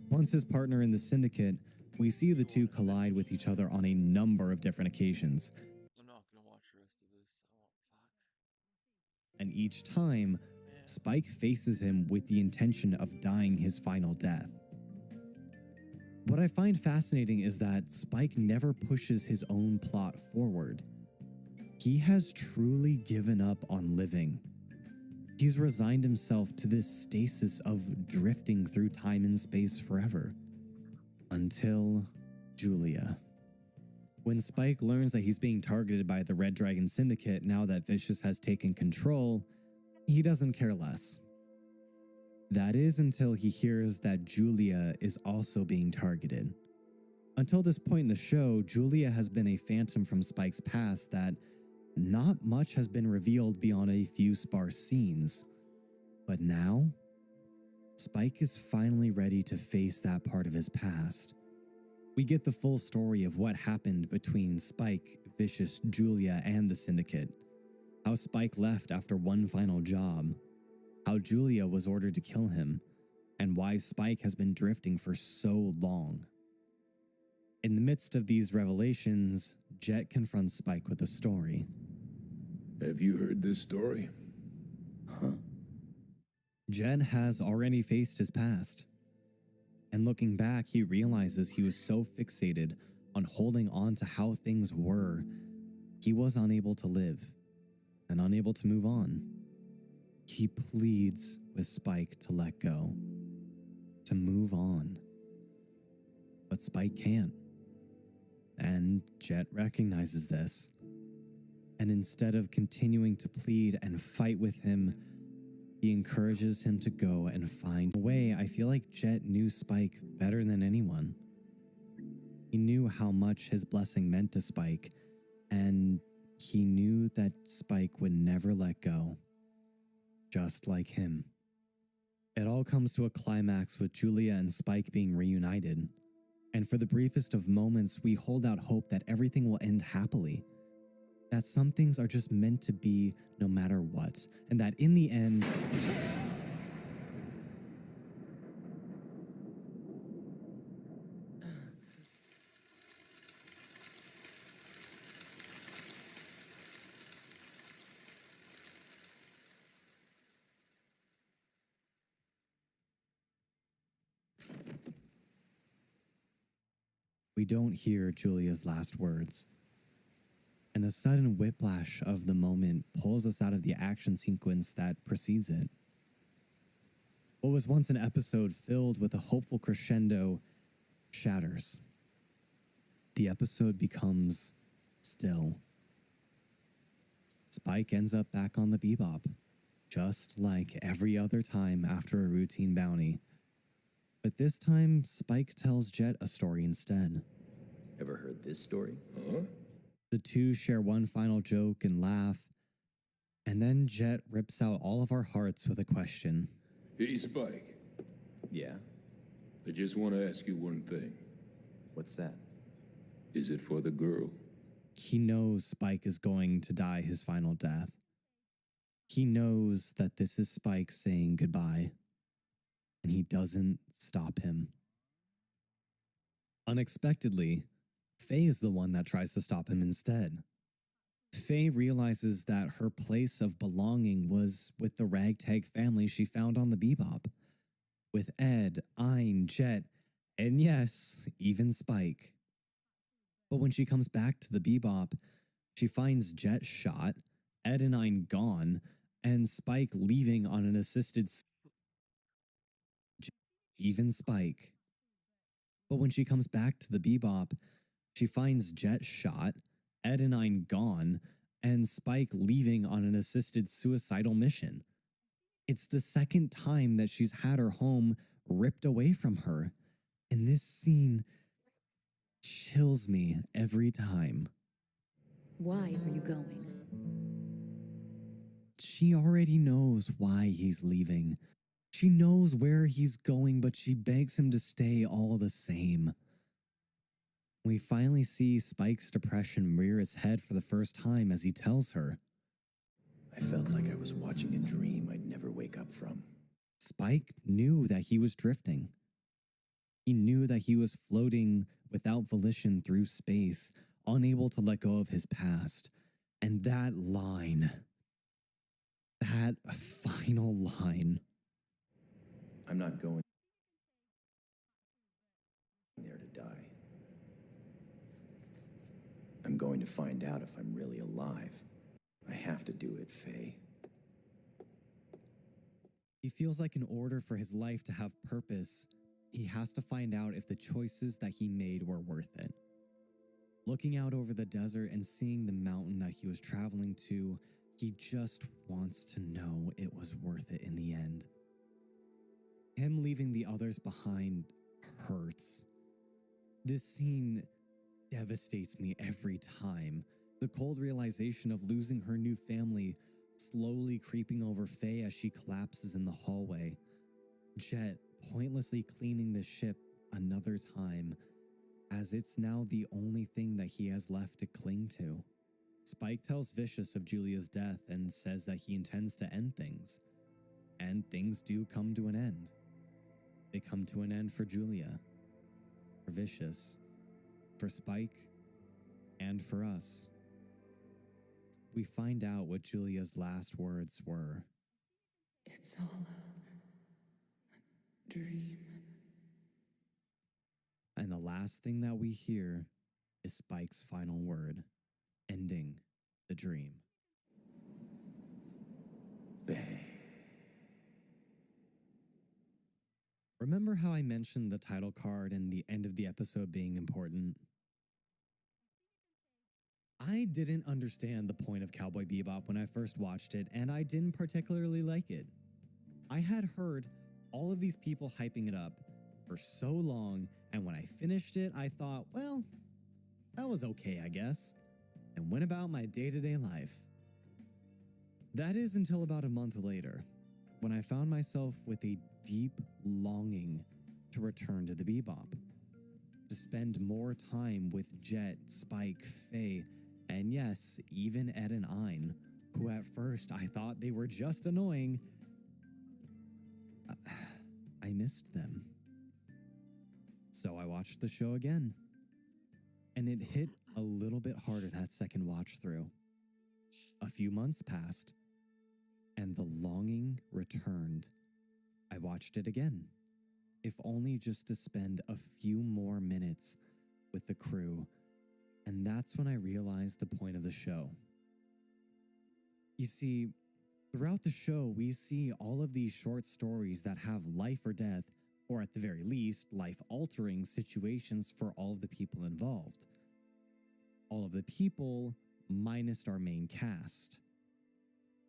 Speaker 3: Once his partner in the syndicate, we see the two collide with each other on a number of different occasions.
Speaker 1: I'm not gonna watch the rest of this. I won't. Fuck.
Speaker 3: And each time,
Speaker 1: Man.
Speaker 3: Spike faces him with the intention of dying his final death. What I find fascinating is that Spike never pushes his own plot forward. He has truly given up on living. He's resigned himself to this stasis of drifting through time and space forever. Until Julia. When Spike learns that he's being targeted by the Red Dragon Syndicate now that Vicious has taken control, he doesn't care less. That is until he hears that Julia is also being targeted. Until this point in the show, Julia has been a phantom from Spike's past that not much has been revealed beyond a few sparse scenes. But now, Spike is finally ready to face that part of his past. We get the full story of what happened between Spike, Vicious, Julia, and the Syndicate. How Spike left after one final job. How Julia was ordered to kill him. And why Spike has been drifting for so long. In the midst of these revelations, Jet confronts Spike with a story.
Speaker 5: Have you heard this story? Huh?
Speaker 3: Jet has already faced his past. And looking back, he realizes he was so fixated on holding on to how things were, he was unable to live and unable to move on. He pleads with Spike to let go, to move on. But Spike can't. And Jet recognizes this. And instead of continuing to plead and fight with him, he encourages him to go and find a way. I feel like Jet knew Spike better than anyone. He knew how much his blessing meant to Spike, and he knew that Spike would never let go, just like him. It all comes to a climax with Julia and Spike being reunited. And for the briefest of moments, we hold out hope that everything will end happily. That some things are just meant to be no matter what. And that in the end, we don't hear Julia's last words. And the sudden whiplash of the moment pulls us out of the action sequence that precedes it. What was once an episode filled with a hopeful crescendo shatters. The episode becomes still. Spike ends up back on the Bebop, just like every other time after a routine bounty. But this time, Spike tells Jet a story instead.
Speaker 6: Ever heard this story?
Speaker 5: Huh?
Speaker 3: The two share one final joke and laugh, and then Jet rips out all of our hearts with a question.
Speaker 5: Hey, Spike.
Speaker 6: Yeah?
Speaker 5: I just want to ask you one thing.
Speaker 6: What's that?
Speaker 5: Is it for the girl?
Speaker 3: He knows Spike is going to die his final death. He knows that this is Spike saying goodbye, and he doesn't stop him. Unexpectedly, Faye is the one that tries to stop him instead. Faye realizes that her place of belonging was with the ragtag family she found on the Bebop, with Ed, Ein, Jet, and yes, even Spike. But when she comes back to the Bebop, she finds Jet shot, Ed and Ein gone, and Spike leaving on an assisted even Spike. But when she comes back to the Bebop, she finds Jet shot, Ed and Ein gone, and Spike leaving on an assisted suicidal mission. It's the second time that she's had her home ripped away from her, and this scene chills me every time.
Speaker 7: Why are you going?
Speaker 3: She already knows why he's leaving. She knows where he's going, but she begs him to stay all the same. We finally see Spike's depression rear its head for the first time as he tells her,
Speaker 5: I felt like I was watching a dream I'd never wake up from.
Speaker 3: Spike knew that he was drifting. He knew that he was floating without volition through space, unable to let go of his past. And that line, that final line.
Speaker 5: I'm not going there to die. I'm going to find out if I'm really alive. I have to do it, Faye.
Speaker 3: He feels like in order for his life to have purpose, he has to find out if the choices that he made were worth it. Looking out over the desert and seeing the mountain that he was traveling to, he just wants to know it was worth it in the end. Him leaving the others behind hurts. This scene devastates me every time. The cold realization of losing her new family slowly creeping over Faye as she collapses in the hallway. Jet pointlessly cleaning the ship another time, as it's now the only thing that he has left to cling to. Spike tells Vicious of Julia's death and says that he intends to end things. And things do come to an end. They come to an end for Julia, for Vicious, for Spike, and for us. We find out what Julia's last words were.
Speaker 7: It's all a dream.
Speaker 3: And the last thing that we hear is Spike's final word, ending the dream.
Speaker 5: Bang.
Speaker 3: Remember how I mentioned the title card and the end of the episode being important? I didn't understand the point of Cowboy Bebop when I first watched it, and I didn't particularly like it. I had heard all of these people hyping it up for so long, and when I finished it, I thought, well, that was okay, I guess, and went about my day-to-day life. That is until about a month later, when I found myself with a deep longing to return to the Bebop, to spend more time with Jet, Spike, Faye, and yes, even Ed and Ein, who at first I thought they were just annoying. I missed them. So I watched the show again. And it hit a little bit harder that second watch through. A few months passed, and the longing returned. I watched it again, if only just to spend a few more minutes with the crew. And that's when I realized the point of the show. You see, throughout the show, we see all of these short stories that have life or death, or at the very least, life-altering situations for all of the people involved. All of the people minus our main cast.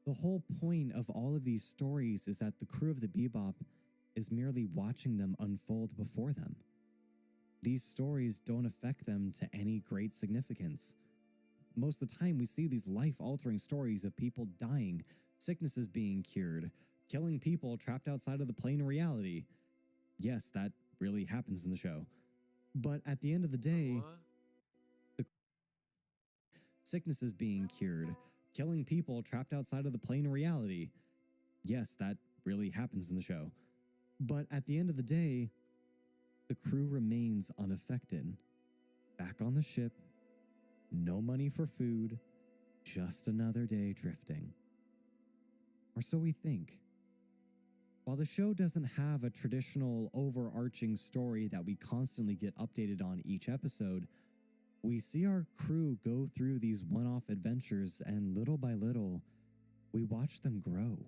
Speaker 3: The whole point of all of these stories is that the crew of the Bebop is merely watching them unfold before them. These stories don't affect them to any great significance. Most of the time, we see these life-altering stories of people dying, sicknesses being cured, killing people trapped outside of the plane of reality. Yes, that really happens in the show. But at the end of the day, sicknesses being cured, killing people trapped outside of the plane of reality. Yes, that really happens in the show. But at the end of the day, the crew remains unaffected. Back on the ship, no money for food, just another day drifting. Or so we think. While the show doesn't have a traditional overarching story that we constantly get updated on each episode, we see our crew go through these one-off adventures, and little by little, we watch them grow.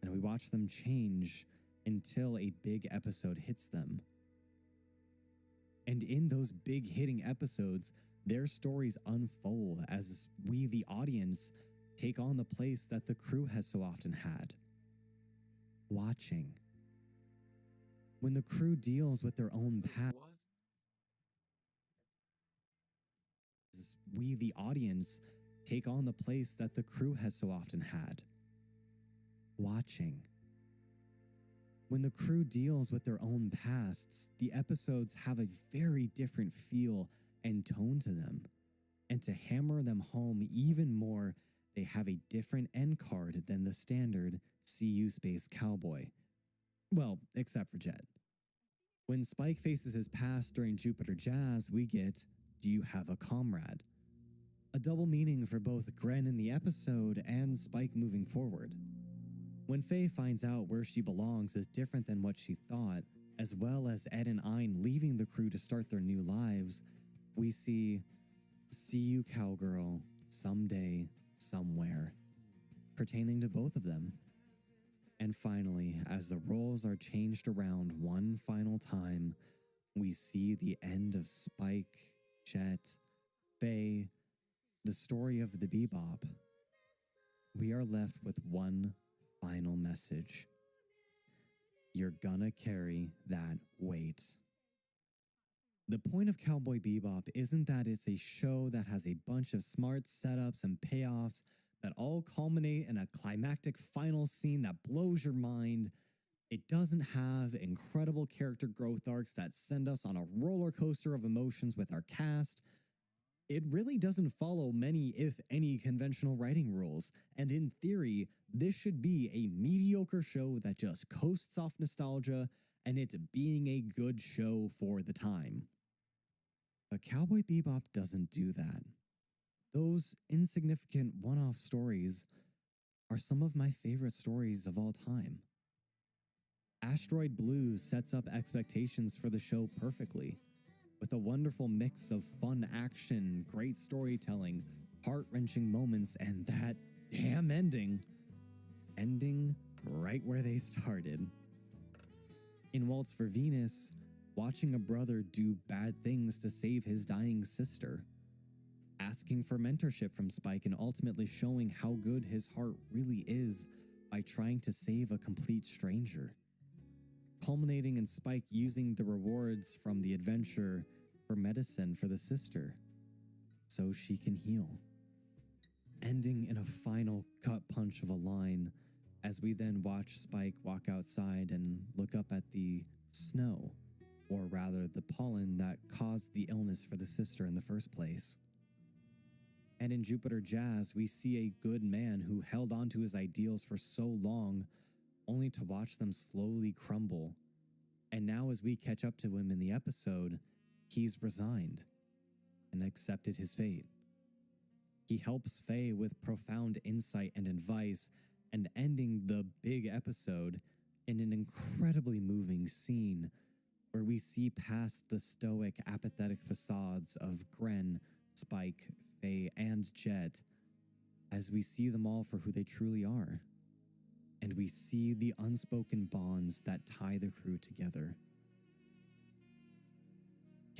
Speaker 3: And we watch them change until a big episode hits them. And in those big hitting episodes, their stories unfold as we, the audience, take on the place that the crew has so often had. Watching. When the crew deals with their own past, we, the audience, take on the place that the crew has so often had. Watching. When the crew deals with their own pasts, the episodes have a very different feel and tone to them. And to hammer them home even more, they have a different end card than the standard "See You Space Cowboy." Well, except for Jet. When Spike faces his past during Jupiter Jazz, we get "Do You Have a Comrade?" A double meaning for both Gren in the episode and Spike moving forward. When Faye finds out where she belongs is different than what she thought, as well as Ed and Ein leaving the crew to start their new lives, we see "See You Cowgirl, Someday, Somewhere," pertaining to both of them. And finally, as the roles are changed around one final time, we see the end of Spike, Jet, Faye, the story of the Bebop. We are left with one final message. You're gonna carry that weight. The point of Cowboy Bebop isn't that it's a show that has a bunch of smart setups and payoffs that all culminate in a climactic final scene that blows your mind. It doesn't have incredible character growth arcs that send us on a roller coaster of emotions with our cast. It really doesn't follow many, if any, conventional writing rules, and in theory, this should be a mediocre show that just coasts off nostalgia and it being a good show for the time. But Cowboy Bebop doesn't do that. Those insignificant one-off stories are some of my favorite stories of all time. Asteroid Blues sets up expectations for the show perfectly, with a wonderful mix of fun action, great storytelling, heart-wrenching moments, and that damn ending right where they started. In Waltz for Venus, watching a brother do bad things to save his dying sister, asking for mentorship from Spike and ultimately showing how good his heart really is by trying to save a complete stranger, culminating in Spike using the rewards from the adventure for medicine for the sister so she can heal, ending in a final gut punch of a line as we then watch Spike walk outside and look up at the snow, or rather the pollen that caused the illness for the sister in the first place. And in Jupiter Jazz, we see a good man who held on to his ideals for so long, only to watch them slowly crumble. And now as we catch up to him in the episode, he's resigned and accepted his fate. He helps Faye with profound insight and advice, and ending the big episode in an incredibly moving scene where we see past the stoic, apathetic facades of Gren, Spike, Faye, and Jet, as we see them all for who they truly are. And we see the unspoken bonds that tie the crew together.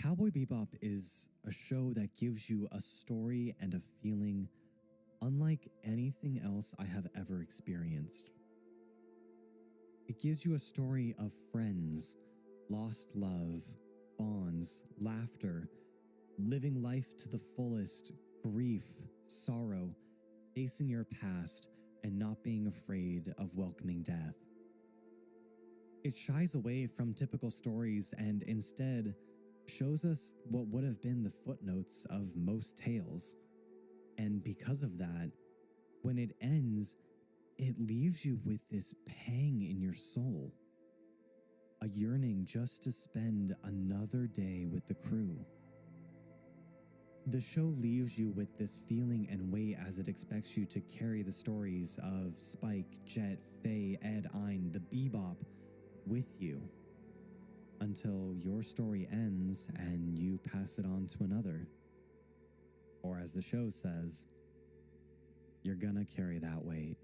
Speaker 3: Cowboy Bebop is a show that gives you a story and a feeling unlike anything else I have ever experienced. It gives you a story of friends, lost love, bonds, laughter, living life to the fullest, grief, sorrow, facing your past, and not being afraid of welcoming death. It shies away from typical stories and instead shows us what would have been the footnotes of most tales. And because of that, when it ends, it leaves you with this pang in your soul, a yearning just to spend another day with the crew. The show leaves you with this feeling and weight as it expects you to carry the stories of Spike, Jet, Faye, Ed, Ein, the Bebop with you until your story ends and you pass it on to another. Or as the show says, you're gonna carry that weight.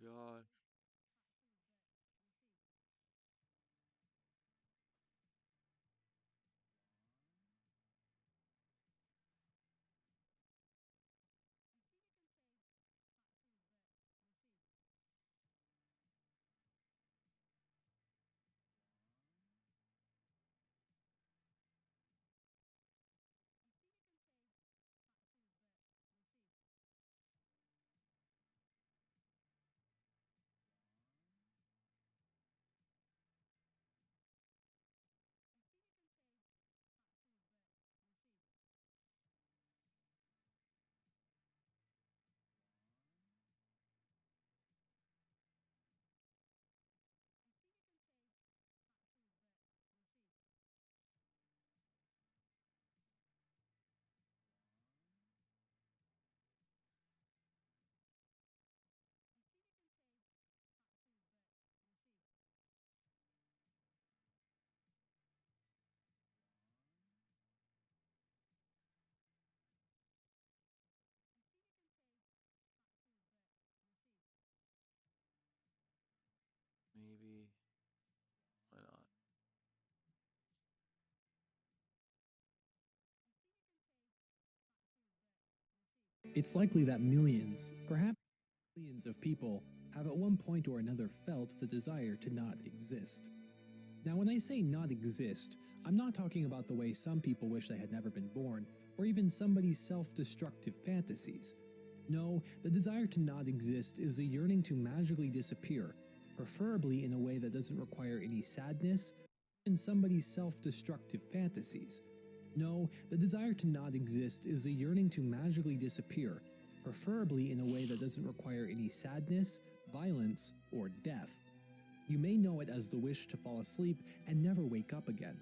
Speaker 1: gosh. Maybe. Why not?
Speaker 8: It's likely that millions, perhaps billions of people have at one point or another felt the desire to not exist. Now, when I say not exist, I'm not talking about the way some people wish they had never been born, or even somebody's self-destructive fantasies. No, the desire to not exist is a yearning to magically disappear, preferably in a way that doesn't require any sadness, in somebody's self-destructive fantasies. No, the desire to not exist is a yearning to magically disappear, preferably in a way that doesn't require any sadness, violence, or death. You may know it as the wish to fall asleep and never wake up again.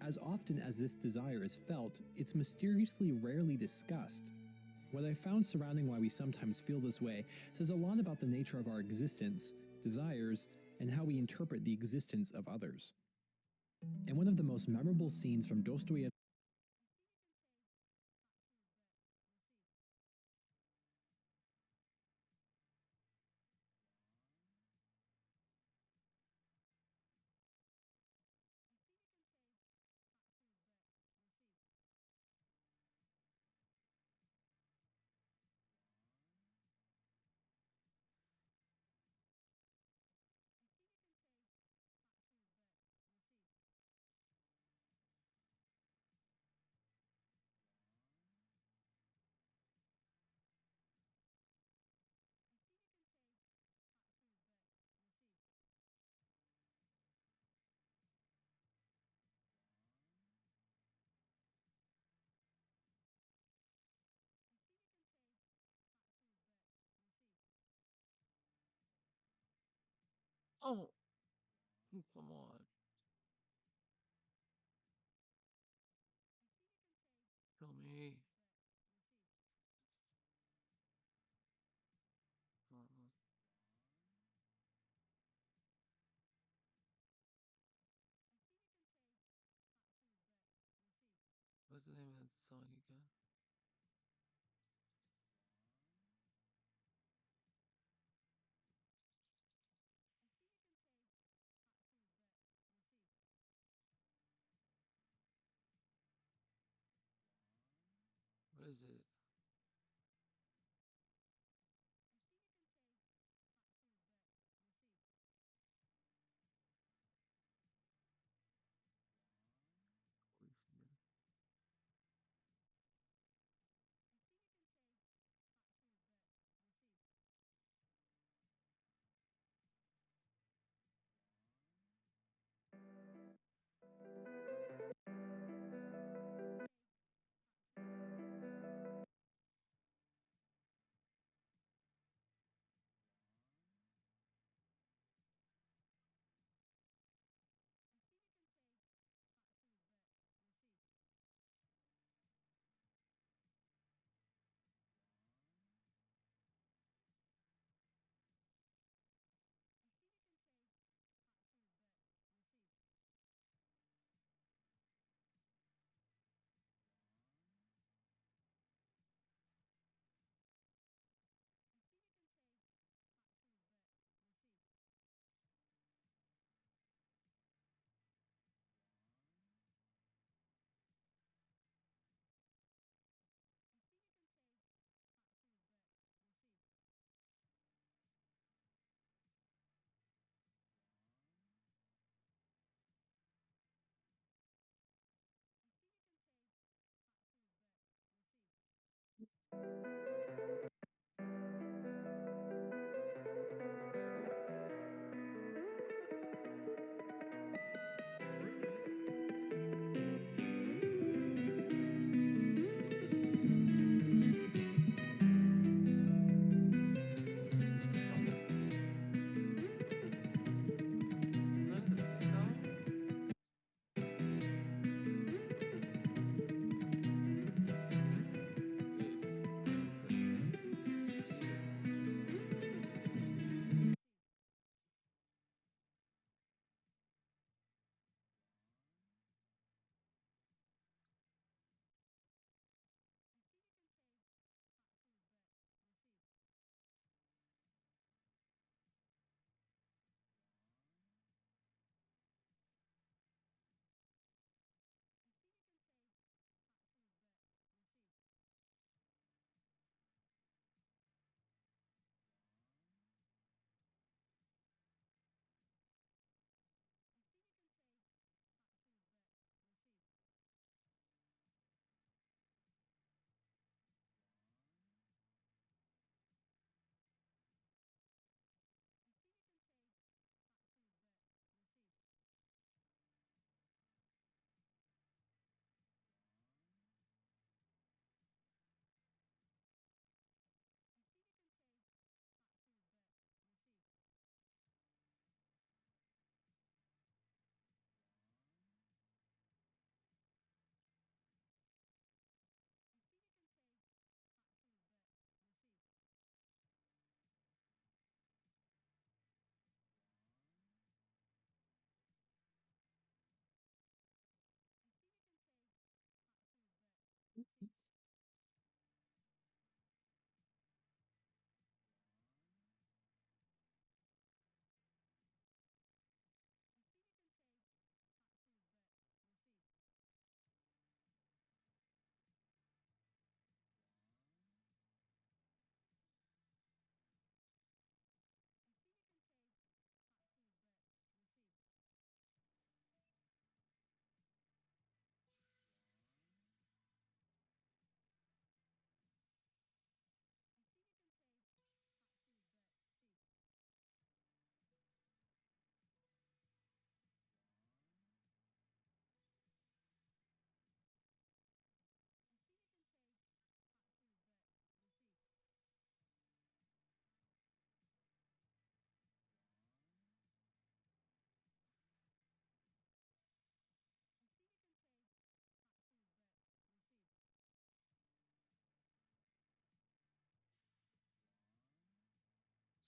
Speaker 8: As often as this desire is felt, it's mysteriously rarely discussed. What I found surrounding why we sometimes feel this way says a lot about the nature of our existence, desires, and how we interpret the existence of others. And one of the most memorable scenes from Dostoevsky's
Speaker 1: Oh, come on. Kill me. Uh, What's the name of that song again? What is it? Wait for me.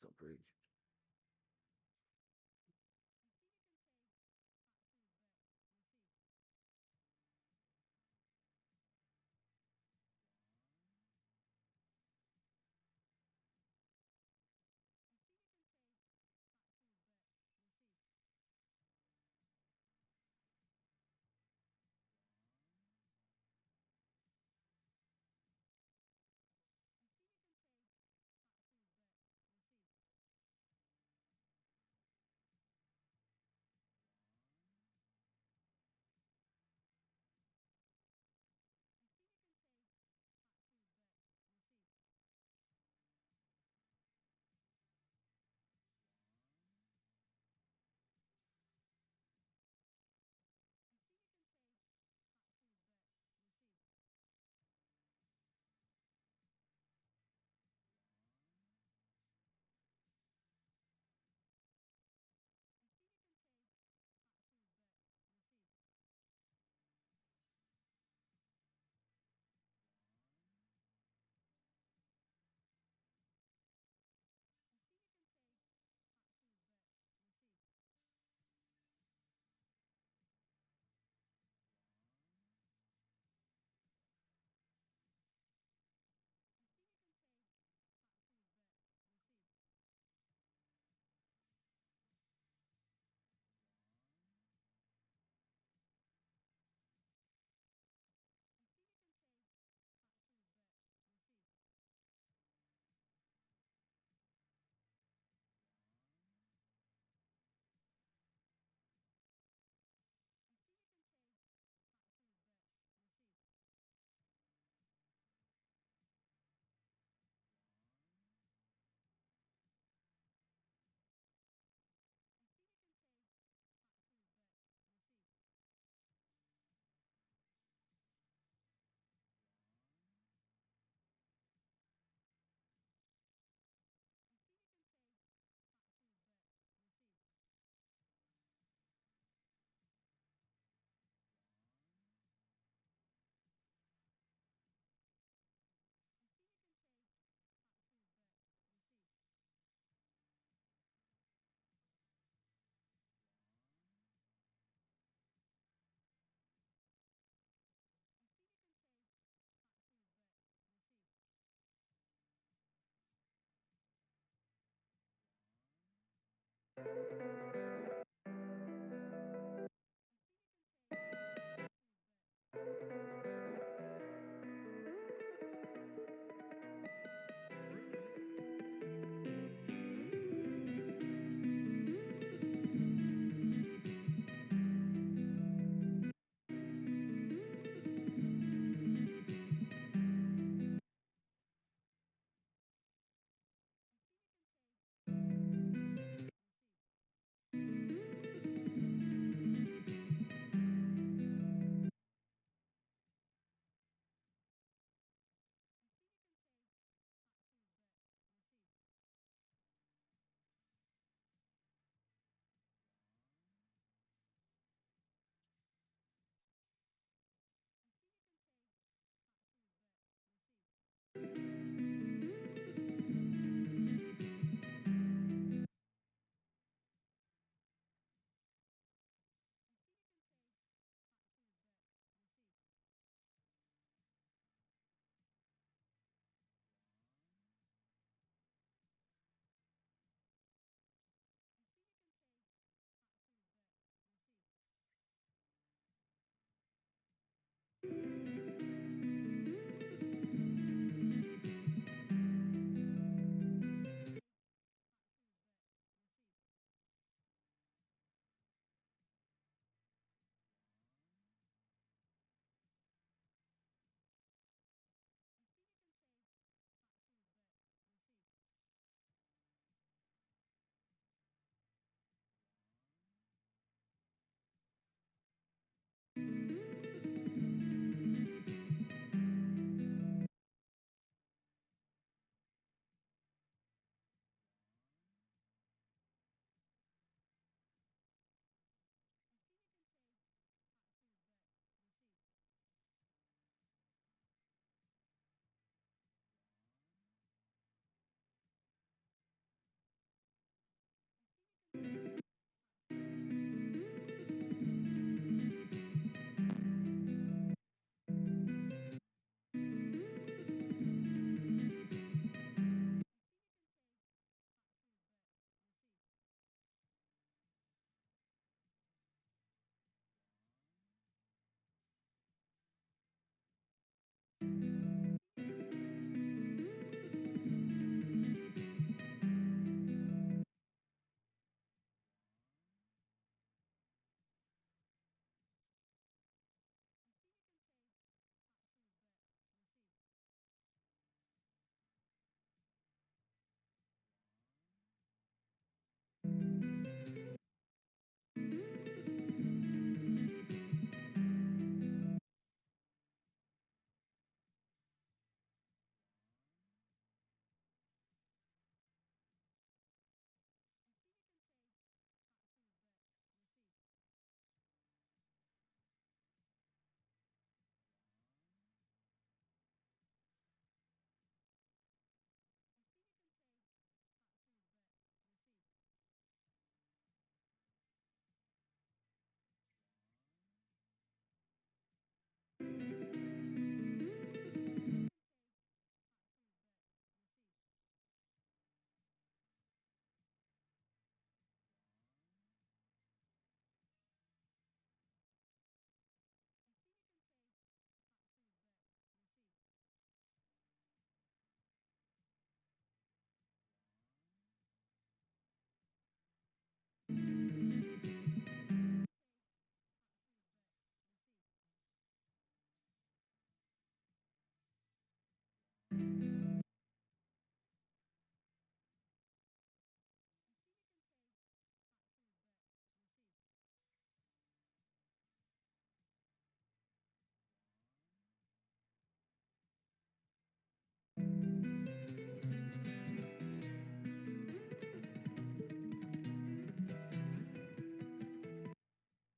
Speaker 1: So big.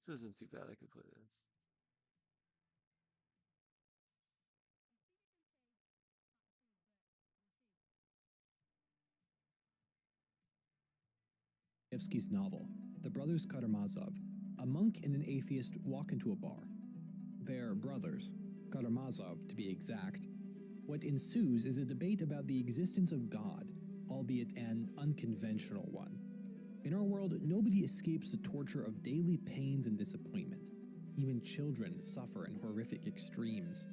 Speaker 1: This isn't too bad. I could play this.
Speaker 8: Dostoevsky's novel, The Brothers Karamazov. A monk and an atheist walk into a bar. They're brothers, Karamazov to be exact. What ensues is a debate about the existence of God, albeit an unconventional one. In our world, nobody escapes the torture of daily pains and disappointment. Even children suffer in horrific extremes.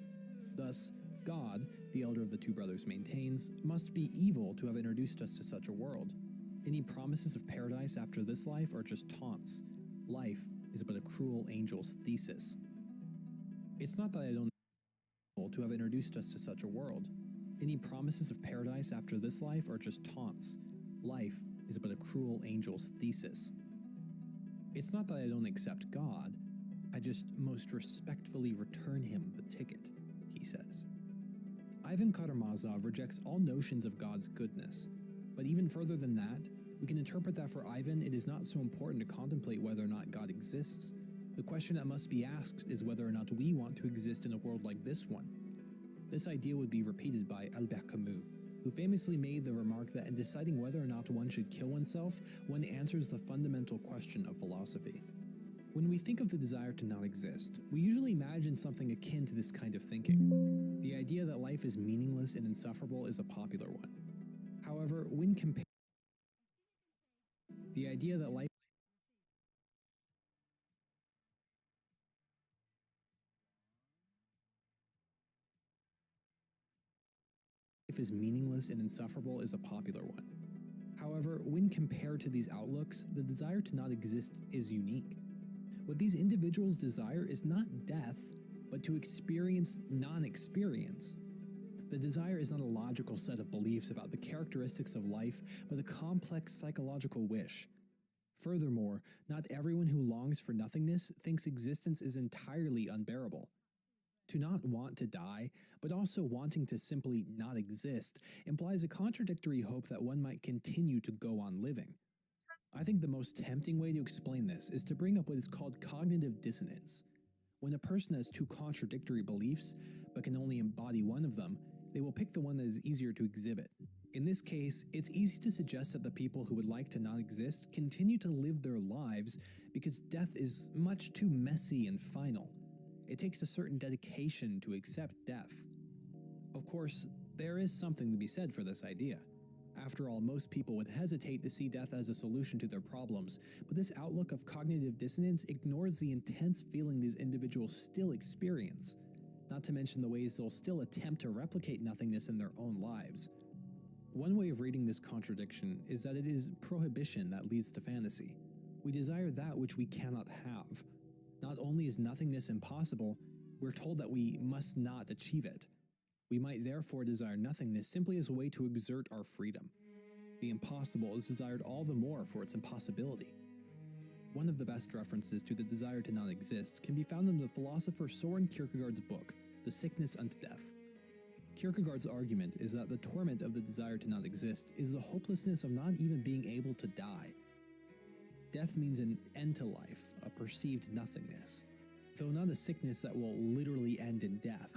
Speaker 8: Thus, God, the elder of the two brothers maintains, must be evil to have introduced us to such a world. Any promises of paradise after this life are just taunts. Life is but a cruel angel's thesis. It's not that I don't to have introduced us to such a world. Any promises of paradise after this life are just taunts. Life is but a cruel angel's thesis. It's not that I don't accept God, I just most respectfully return him the ticket, he says. Ivan Karamazov rejects all notions of God's goodness, but even further than that, we can interpret that for Ivan it is not so important to contemplate whether or not God exists. The question that must be asked is whether or not we want to exist in a world like this one. This idea would be repeated by Albert Camus, who famously made the remark that in deciding whether or not one should kill oneself, one answers the fundamental question of philosophy. When we think of the desire to not exist, we usually imagine something akin to this kind of thinking. The idea that life is meaningless and insufferable is a popular one. However, when compared the idea that life is meaningless and insufferable is a popular one. However, when compared to these outlooks, the desire to not exist is unique. What these individuals desire is not death, but to experience non-experience. The desire is not a logical set of beliefs about the characteristics of life, but a complex psychological wish. Furthermore, not everyone who longs for nothingness thinks existence is entirely unbearable. To not want to die, but also wanting to simply not exist, implies a contradictory hope that one might continue to go on living. I think the most tempting way to explain this is to bring up what is called cognitive dissonance. When a person has two contradictory beliefs, but can only embody one of them, they will pick the one that is easier to exhibit. In this case, it's easy to suggest that the people who would like to not exist continue to live their lives because death is much too messy and final. It takes a certain dedication to accept death. Of course, there is something to be said for this idea. After all, most people would hesitate to see death as a solution to their problems, but this outlook of cognitive dissonance ignores the intense feeling these individuals still experience, not to mention the ways they'll still attempt to replicate nothingness in their own lives. One way of reading this contradiction is that it is prohibition that leads to fantasy. We desire that which we cannot have. Not only is nothingness impossible, we're told that we must not achieve it. We might therefore desire nothingness simply as a way to exert our freedom. The impossible is desired all the more for its impossibility. One of the best references to the desire to not exist can be found in the philosopher Soren Kierkegaard's book, The Sickness Unto Death. Kierkegaard's argument is that the torment of the desire to not exist is the hopelessness of not even being able to die. Death means an end to life, a perceived nothingness. Though not a sickness that will literally end in death,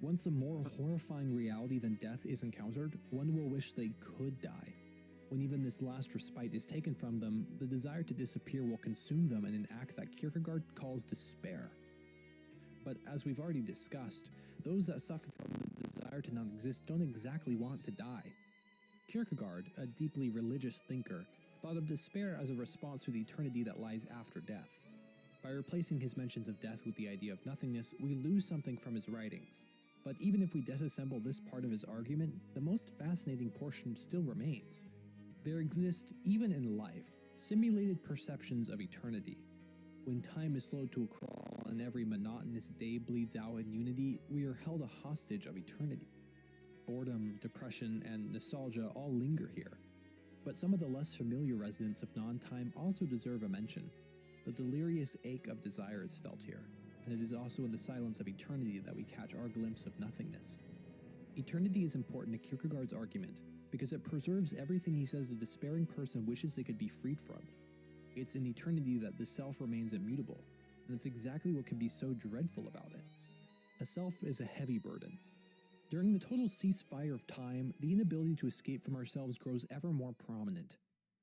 Speaker 8: once a more horrifying reality than death is encountered, one will wish they could die. When even this last respite is taken from them, the desire to disappear will consume them in an act that Kierkegaard calls despair. But as we've already discussed, those that suffer from the desire to not exist don't exactly want to die. Kierkegaard, a deeply religious thinker, thought of despair as a response to the eternity that lies after death. By replacing his mentions of death with the idea of nothingness, we lose something from his writings. But even if we disassemble this part of his argument, the most fascinating portion still remains. There exist, even in life, simulated perceptions of eternity. When time is slowed to a crawl and every monotonous day bleeds out in unity, we are held a hostage of eternity. Boredom, depression, and nostalgia all linger here. But some of the less familiar residents of non-time also deserve a mention. The delirious ache of desire is felt here, and it is also in the silence of eternity that we catch our glimpse of nothingness. Eternity is important to Kierkegaard's argument because it preserves everything he says a despairing person wishes they could be freed from. It's in eternity that the self remains immutable, and that's exactly what can be so dreadful about it. A self is a heavy burden. During the total ceasefire of time, the inability to escape from ourselves grows ever more prominent.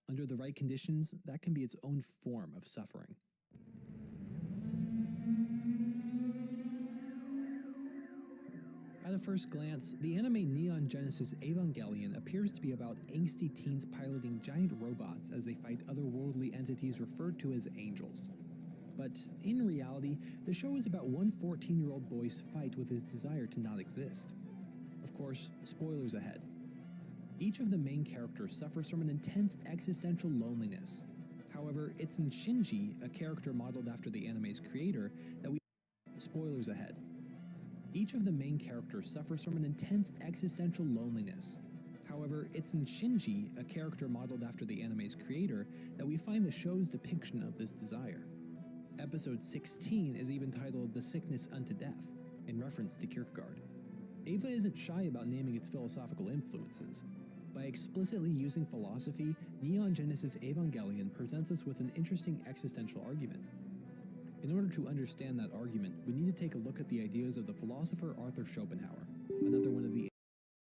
Speaker 8: Under the right conditions, that can be its own form of suffering. At a first glance, the anime Neon Genesis Evangelion appears to be about angsty teens piloting giant robots as they fight otherworldly entities referred to as angels. But in reality, the show is about one 14-year-old boy's fight with his desire to not exist. Of course, spoilers ahead. Each of the main characters suffers from an intense existential loneliness. However, it's in Shinji, a character modeled after the anime's creator, that we... Spoilers ahead. Each of the main characters suffers from an intense existential loneliness. However, it's in Shinji, a character modeled after the anime's creator, that we find the show's depiction of this desire. Episode 16 is even titled The Sickness Unto Death, in reference to Kierkegaard. Eva isn't shy about naming its philosophical influences. By explicitly using philosophy, Neon Genesis Evangelion presents us with an interesting existential argument. In order to understand that argument, we need to take a look at the ideas of the philosopher Arthur Schopenhauer, another one of the